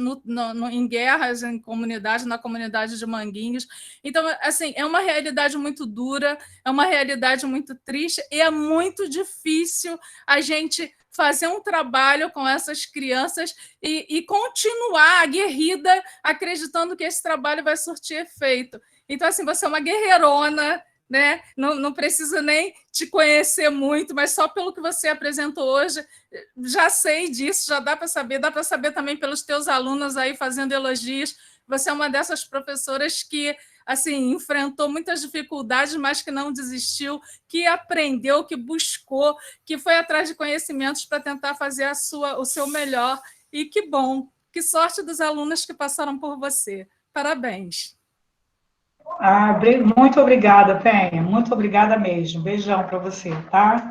em guerras, em comunidade, na comunidade de Manguinhos. Então, assim, é uma realidade muito dura, é uma realidade muito triste, e é muito difícil a gente fazer um trabalho com essas crianças e continuar aguerrida, acreditando que esse trabalho vai surtir efeito. Então, assim, você é uma guerreirona, né? Não preciso nem te conhecer muito, mas só pelo que você apresentou hoje, já sei disso, já dá para saber também pelos teus alunos aí fazendo elogios. Você é uma dessas professoras que, assim, enfrentou muitas dificuldades, mas que não desistiu, que aprendeu, que buscou, que foi atrás de conhecimentos para tentar fazer o seu melhor. E que bom, que sorte dos alunos que passaram por você. Parabéns. Muito obrigada, Penha. Muito obrigada mesmo. Beijão para você, tá?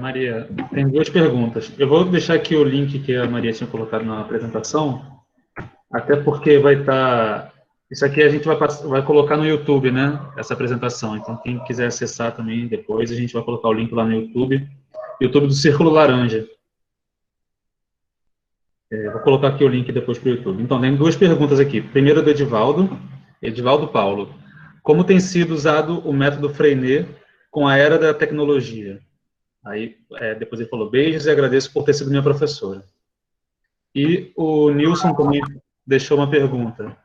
Maria, tem 2 perguntas. Eu vou deixar aqui o link que a Maria tinha colocado na apresentação, até porque vai estar... Isso aqui a gente vai colocar no YouTube, né? Essa apresentação. Então, quem quiser acessar também depois, a gente vai colocar o link lá no YouTube. YouTube do Círculo Laranja. Vou colocar aqui o link depois para o YouTube. Então, tem 2 perguntas aqui. Primeiro do Edivaldo Paulo. Como tem sido usado o método Freinet com a era da tecnologia? Aí, depois ele falou, beijos e agradeço por ter sido minha professora. E o Nilson também deixou uma pergunta.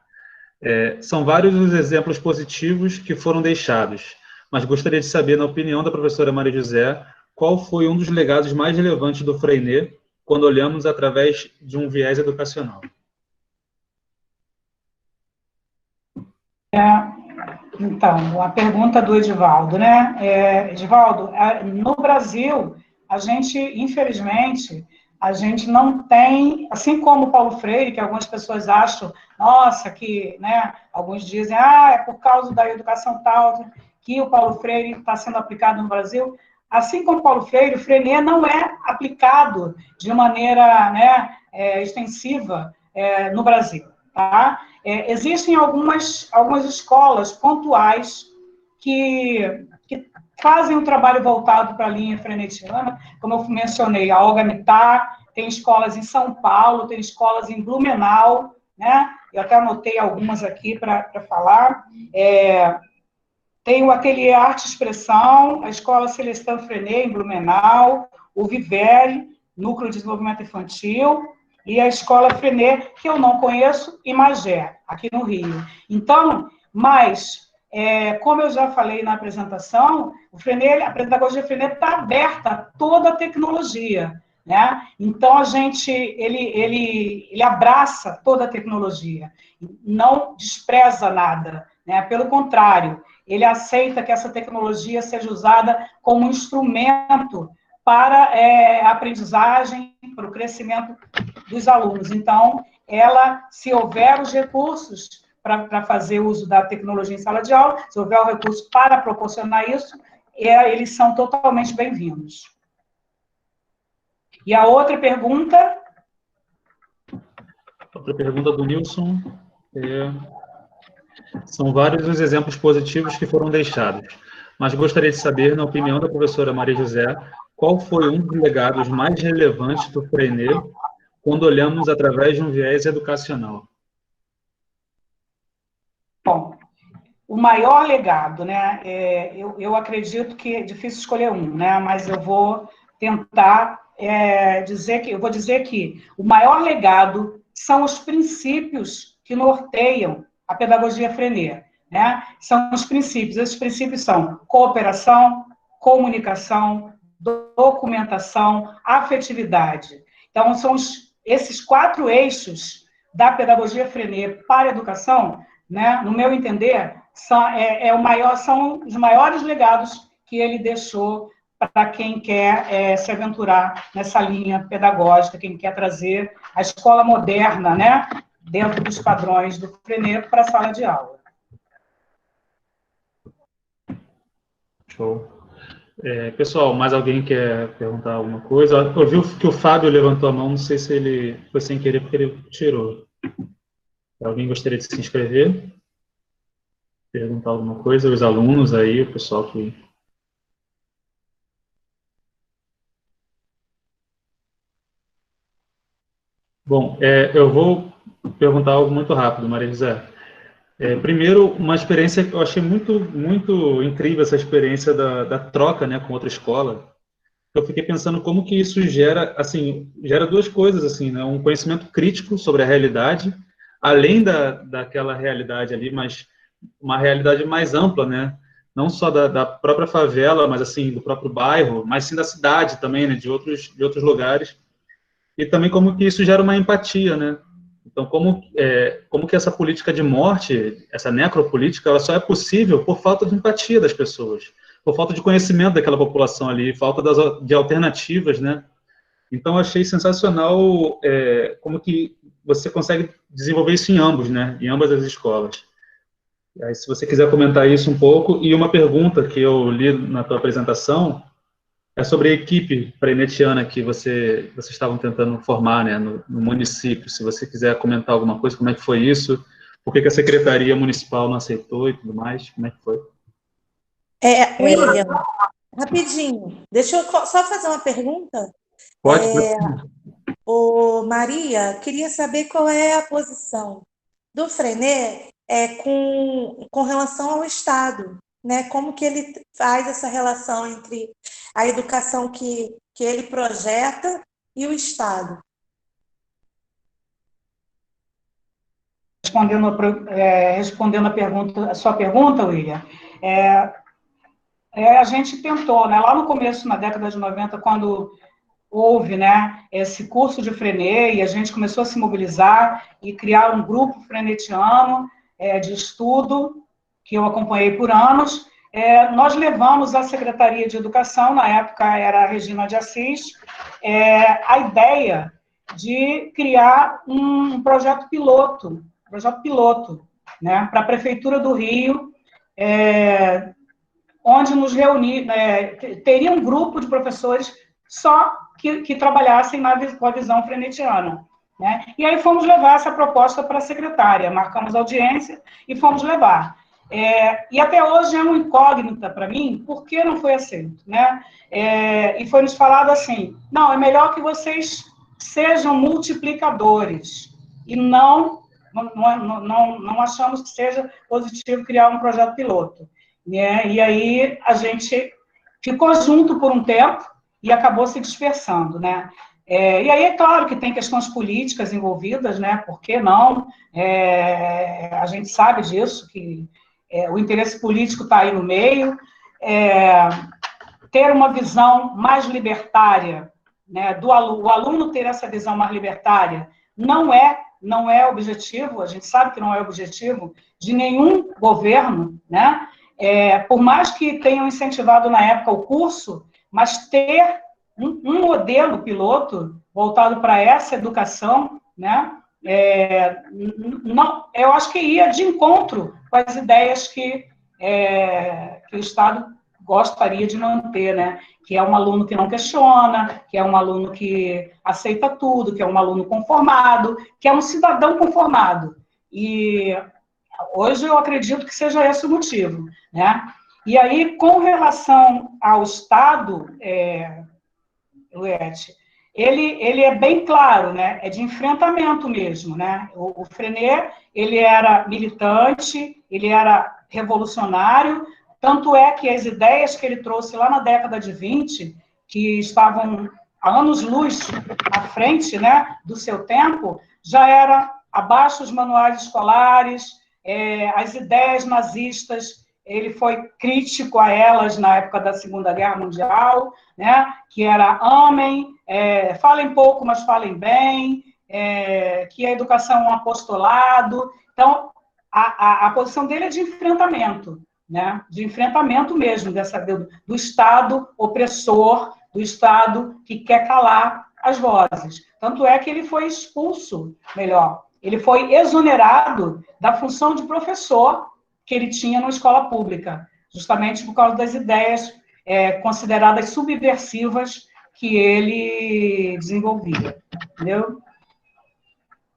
São vários os exemplos positivos que foram deixados, mas gostaria de saber, na opinião da professora Maria José, qual foi um dos legados mais relevantes do Freinet quando olhamos através de um viés educacional? Então, a pergunta do Edivaldo, né? Edivaldo, no Brasil, a gente, infelizmente, a gente não tem, assim como o Paulo Freire, que algumas pessoas acham, nossa, que, né, alguns dizem, é por causa da educação tal, que o Paulo Freire está sendo aplicado no Brasil. Assim como o Paulo Freire, o Freinet não é aplicado de maneira, né, extensiva no Brasil, tá? Existem algumas escolas pontuais que fazem um trabalho voltado para a linha frenetiana, como eu mencionei, a Olga Mittar, tem escolas em São Paulo, tem escolas em Blumenau, né? Eu até anotei algumas aqui para falar. Tem o Ateliê Arte e Expressão, a Escola Celestin Freinet, em Blumenau, o Vivelli, Núcleo de Desenvolvimento Infantil, e a Escola Freinet, que eu não conheço, em Magé, aqui no Rio. Então, mas, como eu já falei na apresentação, a pedagogia Freinet está aberta a toda a tecnologia, né? Então, ele abraça toda a tecnologia, não despreza nada, né? Pelo contrário, ele aceita que essa tecnologia seja usada como instrumento para a aprendizagem, para o crescimento dos alunos. Então, ela, se houver os recursos para fazer uso da tecnologia em sala de aula, se houver o recurso para proporcionar isso, eles são totalmente bem-vindos. E a outra pergunta? Outra pergunta do Nilson. São vários os exemplos positivos que foram deixados, mas gostaria de saber, na opinião da professora Maria José, qual foi um dos legados mais relevantes do Freinet quando olhamos através de um viés educacional? Bom, o maior legado, né? Eu acredito que é difícil escolher um, né? Mas eu vou tentar dizer que o maior legado são os princípios que norteiam a pedagogia Freinet, né? São os princípios. Esses princípios são cooperação, comunicação, documentação, afetividade. Então, são esses 4 eixos da pedagogia Freinet para a educação, né? No meu entender, são os maiores legados que ele deixou para quem quer se aventurar nessa linha pedagógica, quem quer trazer a escola moderna, né, dentro dos padrões do Freinet para a sala de aula. Show. Pessoal, mais alguém quer perguntar alguma coisa? Eu vi que o Fábio levantou a mão, não sei se ele foi sem querer, porque ele tirou. Alguém gostaria de se inscrever? Perguntar alguma coisa? Os alunos aí, o pessoal que... Bom, eu vou perguntar algo muito rápido, Maria José. Primeiro, uma experiência que eu achei muito, muito incrível, essa experiência da troca, né, com outra escola. Eu fiquei pensando como que isso gera, assim, gera 2 coisas, assim, né, um conhecimento crítico sobre a realidade, além daquela realidade ali, mas uma realidade mais ampla, né, não só da própria favela, mas, assim, do próprio bairro, mas sim da cidade também, né, de outros lugares. E também como que isso gera uma empatia, né? Então, como que essa política de morte, essa necropolítica, ela só é possível por falta de empatia das pessoas, por falta de conhecimento daquela população ali, falta de alternativas, né? Então, eu achei sensacional como que você consegue desenvolver isso em ambos, né? Em ambas as escolas. E aí, se você quiser comentar isso um pouco, e uma pergunta que eu li na tua apresentação, é sobre a equipe freinetiana que vocês estavam tentando formar, né, no município. Se você quiser comentar alguma coisa, como é que foi isso? Por que a Secretaria Municipal não aceitou e tudo mais? Como é que foi? William, rapidinho, deixa eu só fazer uma pergunta. Pode. Maria, queria saber qual é a posição do Freinet com relação ao Estado, né? Como que ele faz essa relação entre a educação que ele projeta e o Estado? Respondendo a sua pergunta, William, a gente tentou, né, lá no começo, na década de 90, quando houve, né, esse curso de Freinet, e a gente começou a se mobilizar e criar um grupo freinetiano de estudo, que eu acompanhei por anos. Nós levamos à Secretaria de Educação, na época era a Regina de Assis, a ideia de criar um projeto piloto, né, para a Prefeitura do Rio, onde nos teria um grupo de professores só que trabalhassem com a visão frenetiana, né? E aí fomos levar essa proposta para a secretária, marcamos audiência e fomos levar. E até hoje é uma incógnita para mim, por que não foi aceito, né? E foi nos falado assim, não, é melhor que vocês sejam multiplicadores, e não achamos que seja positivo criar um projeto piloto. Né? E aí a gente ficou junto por um tempo e acabou se dispersando, né? E aí é claro que tem questões políticas envolvidas, né? Por que não? A gente sabe disso, que o interesse político está aí no meio. Ter uma visão mais libertária, né? O aluno ter essa visão mais libertária não é não é objetivo, a gente sabe que não é objetivo de nenhum governo, né? Por mais que tenham incentivado na época o curso, mas ter um modelo piloto voltado para essa educação, né? Não, eu acho que ia de encontro com as ideias que o Estado gostaria de manter, né? Que é um aluno que não questiona, que é um aluno que aceita tudo, que é um aluno conformado, que é um cidadão conformado. E hoje eu acredito que seja esse o motivo, né? E aí, com relação ao Estado, Luete, ele é bem claro, né? É de enfrentamento mesmo, né? O Frenet, ele era militante, ele era revolucionário, tanto é que as ideias que ele trouxe lá na década de 20, que estavam a anos-luz à frente, né, do seu tempo, já era abaixo dos manuais escolares, as ideias nazistas, ele foi crítico a elas na época da Segunda Guerra Mundial, né, que era amem, falem pouco, mas falem bem, que a educação é um apostolado. Então, a posição dele é de enfrentamento, né, de enfrentamento mesmo do Estado opressor, do Estado que quer calar as vozes. Tanto é que ele foi expulso, ele foi exonerado da função de professor que ele tinha na escola pública, justamente por causa das ideias consideradas subversivas que ele desenvolvia. Entendeu?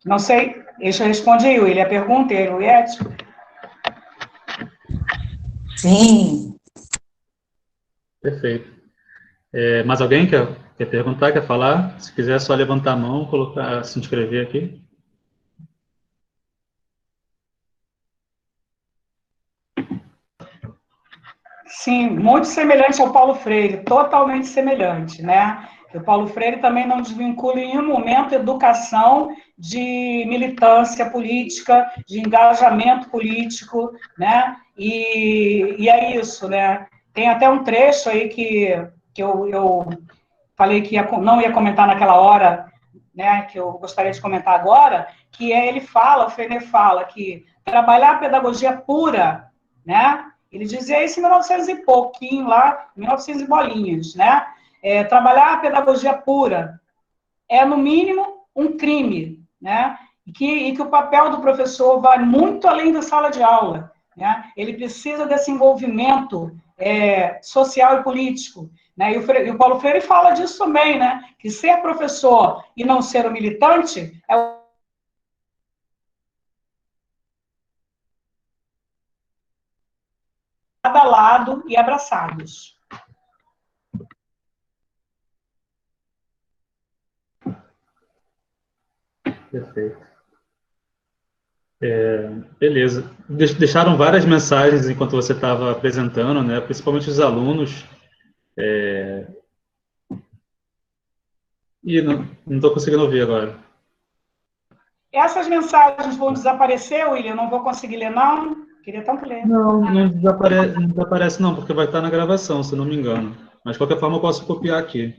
Não sei, deixa eu responder, William, a pergunta, Eliette. Sim. Perfeito. Mais alguém quer perguntar, quer falar? Se quiser, é só levantar a mão, se inscrever aqui. Sim, muito semelhante ao Paulo Freire, totalmente semelhante, né? O Paulo Freire também não desvincula em nenhum momento educação de militância política, de engajamento político, né? E é isso, né? Tem até um trecho aí que eu falei que não ia comentar naquela hora, né? Que eu gostaria de comentar agora, que o Freire fala que trabalhar a pedagogia pura, né? Ele dizia isso em 1900 e pouquinho, lá, 1900 e bolinhas, né? Trabalhar a pedagogia pura é, no mínimo, um crime, né? E que o papel do professor vai muito além da sala de aula, né? Ele precisa desse envolvimento social e político, né? E o Paulo Freire fala disso também, né? Que ser professor e não ser um militante é cada lado e abraçados. Perfeito. Beleza. Deixaram várias mensagens enquanto você estava apresentando, né? Principalmente os alunos. E não estou conseguindo ouvir agora. Essas mensagens vão desaparecer, William? Não vou conseguir ler, não? Queria tanto ler. Não desaparece não, porque vai estar na gravação, se não me engano. Mas, de qualquer forma, eu posso copiar aqui.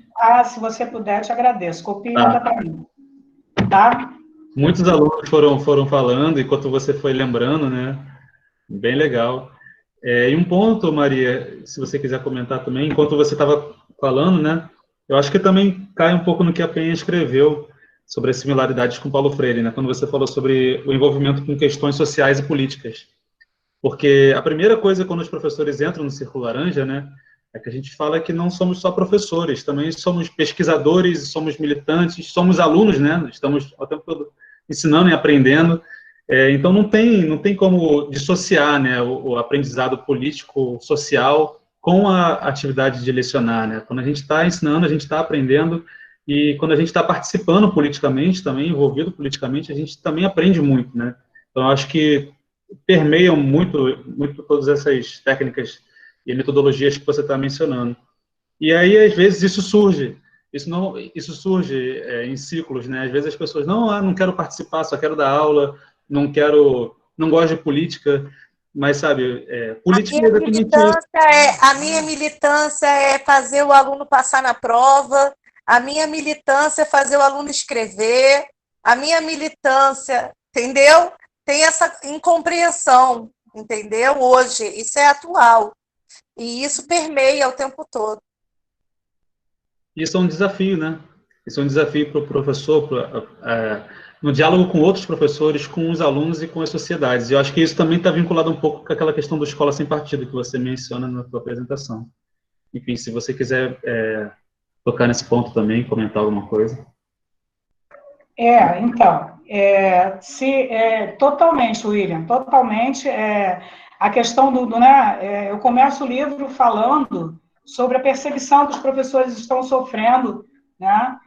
Se você puder, eu te agradeço. Copia e manda para mim. Tá? Muitos alunos foram falando, enquanto você foi lembrando, né? Bem legal. E um ponto, Maria, se você quiser comentar também, enquanto você estava falando, né? Eu acho que também cai um pouco no que a Penha escreveu sobre as similaridades com Paulo Freire, né? Quando você falou sobre o envolvimento com questões sociais e políticas. Porque a primeira coisa quando os professores entram no Círculo Laranja, né, é que a gente fala que não somos só professores, também somos pesquisadores, somos militantes, somos alunos, né, estamos o tempo todo ensinando e aprendendo, então não tem como dissociar, né, o aprendizado político, social, com a atividade de lecionar, né, quando a gente está ensinando, a gente está aprendendo, e quando a gente está participando politicamente, também envolvido politicamente, a gente também aprende muito, né, então eu acho que permeiam muito todas essas técnicas e metodologias que você está mencionando. E aí, às vezes, isso surge em ciclos, né? Às vezes as pessoas, não quero participar, só quero dar aula, não gosto de política, mas, sabe, política é exatamente isso. A minha militância é fazer o aluno passar na prova, a minha militância é fazer o aluno escrever, a minha militância, entendeu? Tem essa incompreensão, entendeu? Hoje, isso é atual. E isso permeia o tempo todo. Isso é um desafio, né? Isso é um desafio para o professor, no diálogo com outros professores, com os alunos e com as sociedades. E eu acho que isso também está vinculado um pouco com aquela questão do escola sem partido, que você menciona na sua apresentação. Enfim, se você quiser tocar nesse ponto também, comentar alguma coisa. Então, totalmente, William, totalmente. A questão né, eu começo o livro falando sobre a perseguição que os professores estão sofrendo, né,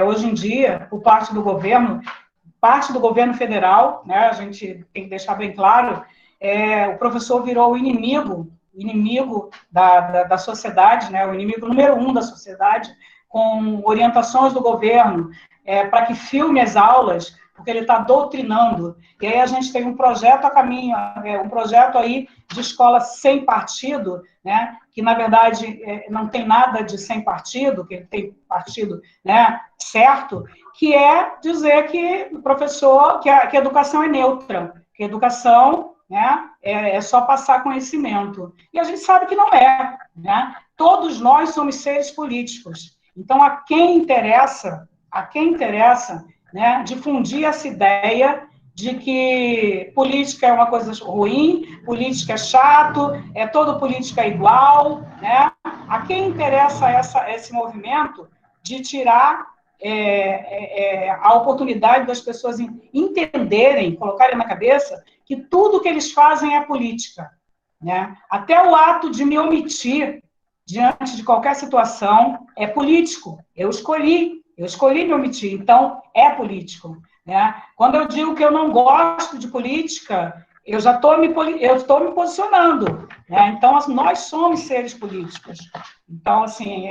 hoje em dia, por parte do governo federal, né, a gente tem que deixar bem claro, o professor virou o inimigo da sociedade, né, o inimigo número 1 da sociedade, com orientações do governo, para que filme as aulas, porque ele está doutrinando. E aí a gente tem um projeto a caminho, um projeto aí de escola sem partido, né, que, na verdade, não tem nada de sem partido, que ele tem partido, né, certo, que é dizer que o professor, que a educação é neutra, que a educação, né, é só passar conhecimento. E a gente sabe que não é, né? Todos nós somos seres políticos. Então, a quem interessa, né, difundir essa ideia de que política é uma coisa ruim, política é chato, toda política é igual, né? A quem interessa esse movimento de tirar a oportunidade das pessoas entenderem, colocarem na cabeça que tudo que eles fazem é política, né? Até o ato de me omitir diante de qualquer situação é político. Eu escolhi me omitir, então é político, né? Quando eu digo que eu não gosto de política, eu já estou me posicionando, né? Então, nós somos seres políticos. Então, assim,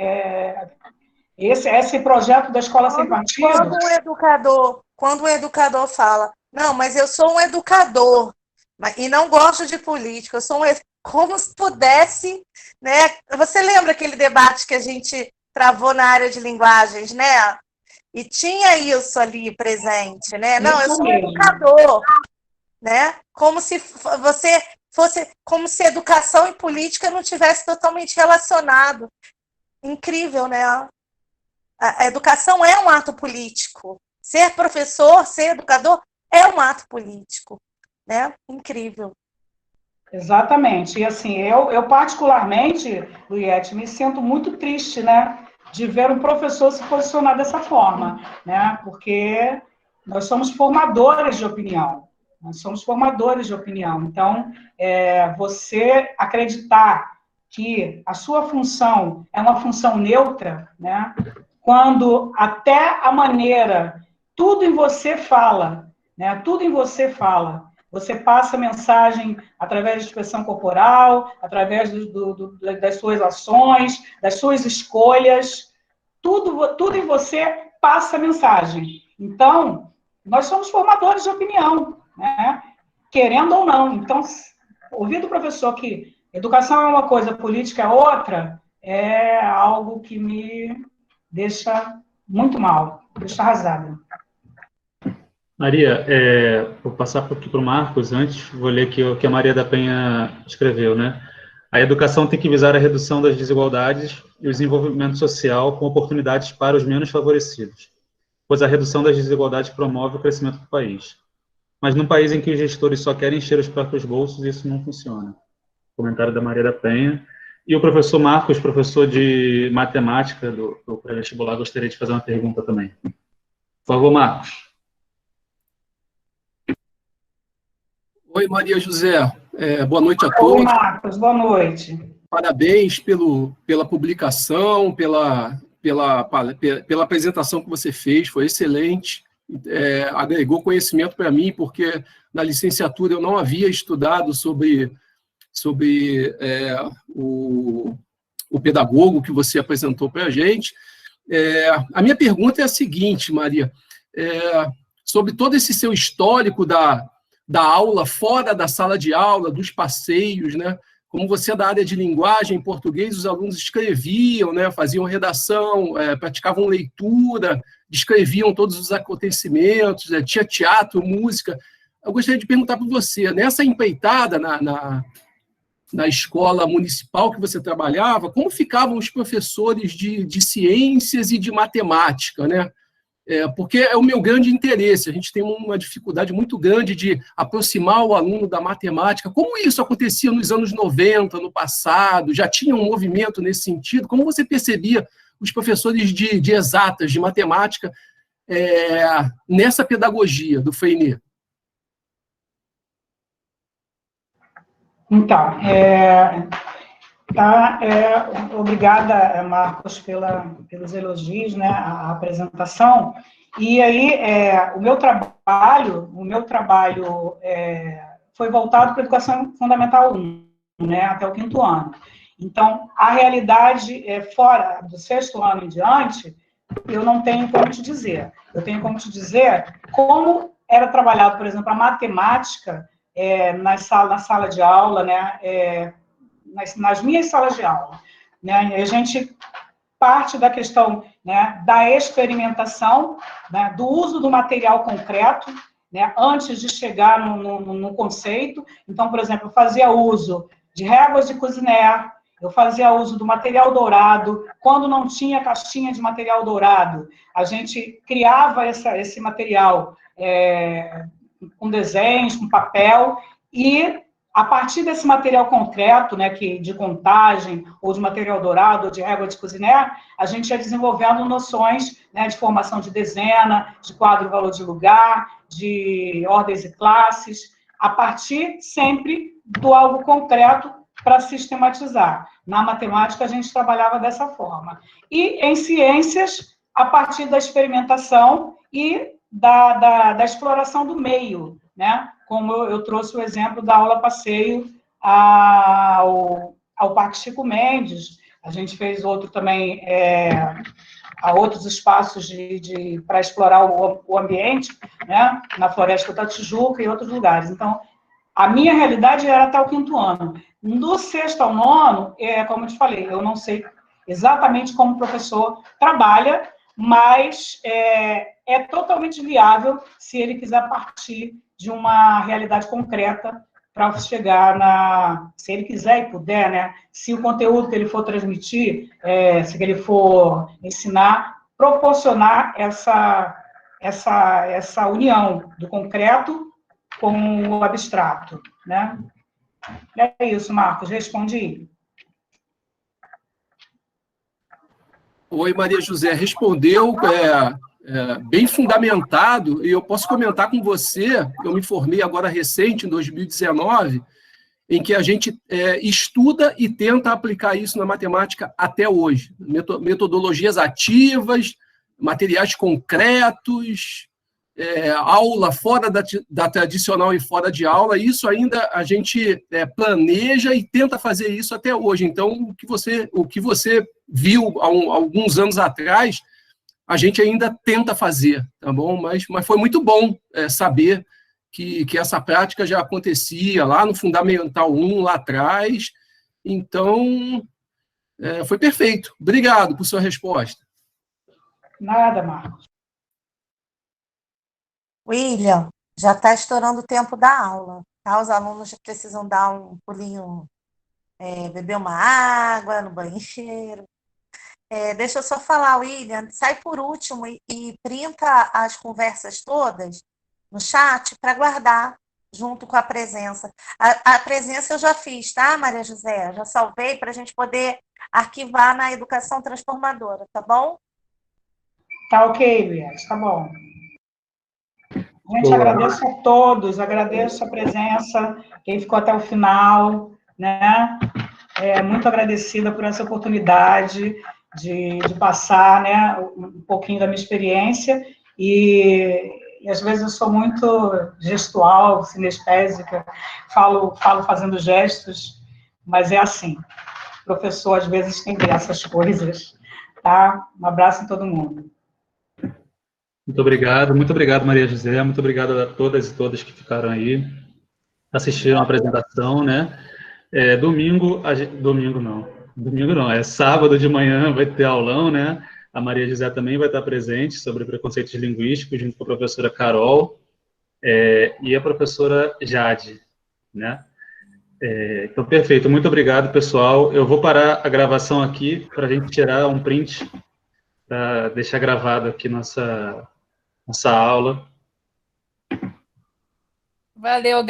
esse projeto da escola sem partido... Quando o educador fala, não, mas eu sou um educador, e não gosto de política, eu sou como se pudesse, né? Você lembra aquele debate que a gente travou na área de linguagens, né? E tinha isso ali presente, né? Não, eu sou um educador, né? Como se você fosse, como se educação e política não tivesse totalmente relacionado. Incrível, né? A educação é um ato político. Ser professor, ser educador é um ato político, né? Incrível. Exatamente. E assim, eu particularmente, Luiete, me sinto muito triste, né, de ver um professor se posicionar dessa forma, né, porque nós somos formadores de opinião. Então, você acreditar que a sua função é uma função neutra, né, quando até a maneira, tudo em você fala, né, você passa mensagem através da expressão corporal, através das suas ações, das suas escolhas. Tudo em você passa mensagem. Então, nós somos formadores de opinião, né? Querendo ou não. Então, ouvir do professor que educação é uma coisa, política é outra, é algo que me deixa muito mal, deixa arrasada. Maria, vou passar aqui para o Marcos antes, vou ler aqui o que a Maria da Penha escreveu, né? A educação tem que visar a redução das desigualdades e o desenvolvimento social com oportunidades para os menos favorecidos, pois a redução das desigualdades promove o crescimento do país. Mas num país em que os gestores só querem encher os próprios bolsos, isso não funciona. Comentário da Maria da Penha. E o professor Marcos, professor de matemática do pré-vestibular, gostaria de fazer uma pergunta também. Por favor, Marcos. Oi, Maria José. Boa noite a todos. Oi, Marcos. Boa noite. Parabéns pela publicação, pela apresentação que você fez. Foi excelente. Agregou conhecimento para mim, porque na licenciatura eu não havia estudado sobre o pedagogo que você apresentou para a gente. A minha pergunta é a seguinte, Maria. Sobre todo esse seu histórico da aula fora da sala de aula, dos passeios, né? como você é da área de linguagem, em português, os alunos escreviam, né, faziam redação, praticavam leitura, descreviam todos os acontecimentos, tinha teatro, música. Eu gostaria de perguntar para você, nessa empreitada na escola municipal que você trabalhava, como ficavam os professores de ciências e de matemática, né? Porque é o meu grande interesse, a gente tem uma dificuldade muito grande de aproximar o aluno da matemática. Como isso acontecia nos anos 90, no passado? Já tinha um movimento nesse sentido? Como você percebia os professores de exatas, de matemática, nessa pedagogia do Freinet? Então, obrigada, Marcos, pelos elogios, né, à apresentação. E aí, o meu trabalho foi voltado para a educação fundamental 1, né, até o 5º ano. Então, a realidade fora do 6º ano em diante, eu não tenho como te dizer. Eu tenho como te dizer como era trabalhado, por exemplo, a matemática na sala de aula, né, nas minhas salas de aula, né? A gente parte da questão, né, da experimentação, né, do uso do material concreto, né, antes de chegar no conceito. Então, por exemplo, eu fazia uso de réguas de Cuisinart, eu fazia uso do material dourado. Quando não tinha caixinha de material dourado, a gente criava esse material com desenhos, com papel, e a partir desse material concreto, né, de contagem, ou de material dourado, ou de régua de Cuisinart, a gente ia desenvolvendo noções, né, de formação de dezena, de quadro valor de lugar, de ordens e classes, a partir sempre do algo concreto para sistematizar. Na matemática, a gente trabalhava dessa forma. E em ciências, a partir da experimentação e da exploração do meio, né? Como eu trouxe o exemplo da aula passeio ao Parque Chico Mendes. A gente fez outro também, a outros espaços para explorar o ambiente, né? Na Floresta da Tijuca e outros lugares. Então, a minha realidade era até o 5º ano. Do 6º ao 9º, como eu te falei, eu não sei exatamente como o professor trabalha, mas é totalmente viável se ele quiser partir de uma realidade concreta para chegar se ele quiser e puder, né? Se o conteúdo que ele for transmitir, se ele for ensinar, proporcionar essa união do concreto com o abstrato, né? É isso, Marcos, respondi. Oi, Maria José, respondeu bem fundamentado, e eu posso comentar com você, eu me formei agora recente, em 2019, em que a gente estuda e tenta aplicar isso na matemática até hoje. Metodologias ativas, materiais concretos, aula fora da tradicional e fora de aula, isso ainda a gente planeja e tenta fazer isso até hoje. Então, o que você viu há alguns anos atrás, a gente ainda tenta fazer, tá bom? Mas foi muito bom saber que essa prática já acontecia lá no Fundamental 1, lá atrás. Então, foi perfeito. Obrigado por sua resposta. Nada, Marcos. William, já está estourando o tempo da aula, tá? Os alunos já precisam dar um pulinho, beber uma água no banheiro. Deixa eu só falar, William, sai por último e printa as conversas todas no chat para guardar junto com a presença. A presença eu já fiz, tá, Maria José? Já salvei para a gente poder arquivar na Educação Transformadora, tá bom? Tá ok, Luiz, tá bom. Gente, agradeço a todos, agradeço a presença, quem ficou até o final, né? Muito agradecida por essa oportunidade de passar, né, um pouquinho da minha experiência, e às vezes eu sou muito gestual, sinestésica, falo fazendo gestos, mas é assim, o professor às vezes tem essas coisas, tá? Um abraço em todo mundo. Muito obrigado, Maria José, muito obrigado a todas e todos que ficaram aí, assistiram a apresentação, né? Domingo não, é sábado de manhã vai ter aulão, né? A Maria José também vai estar presente sobre preconceitos linguísticos, junto com a professora Carol e a professora Jade, né? Então, perfeito. Muito obrigado, pessoal. Eu vou parar a gravação aqui para a gente tirar um print para deixar gravado aqui nossa aula. Valeu,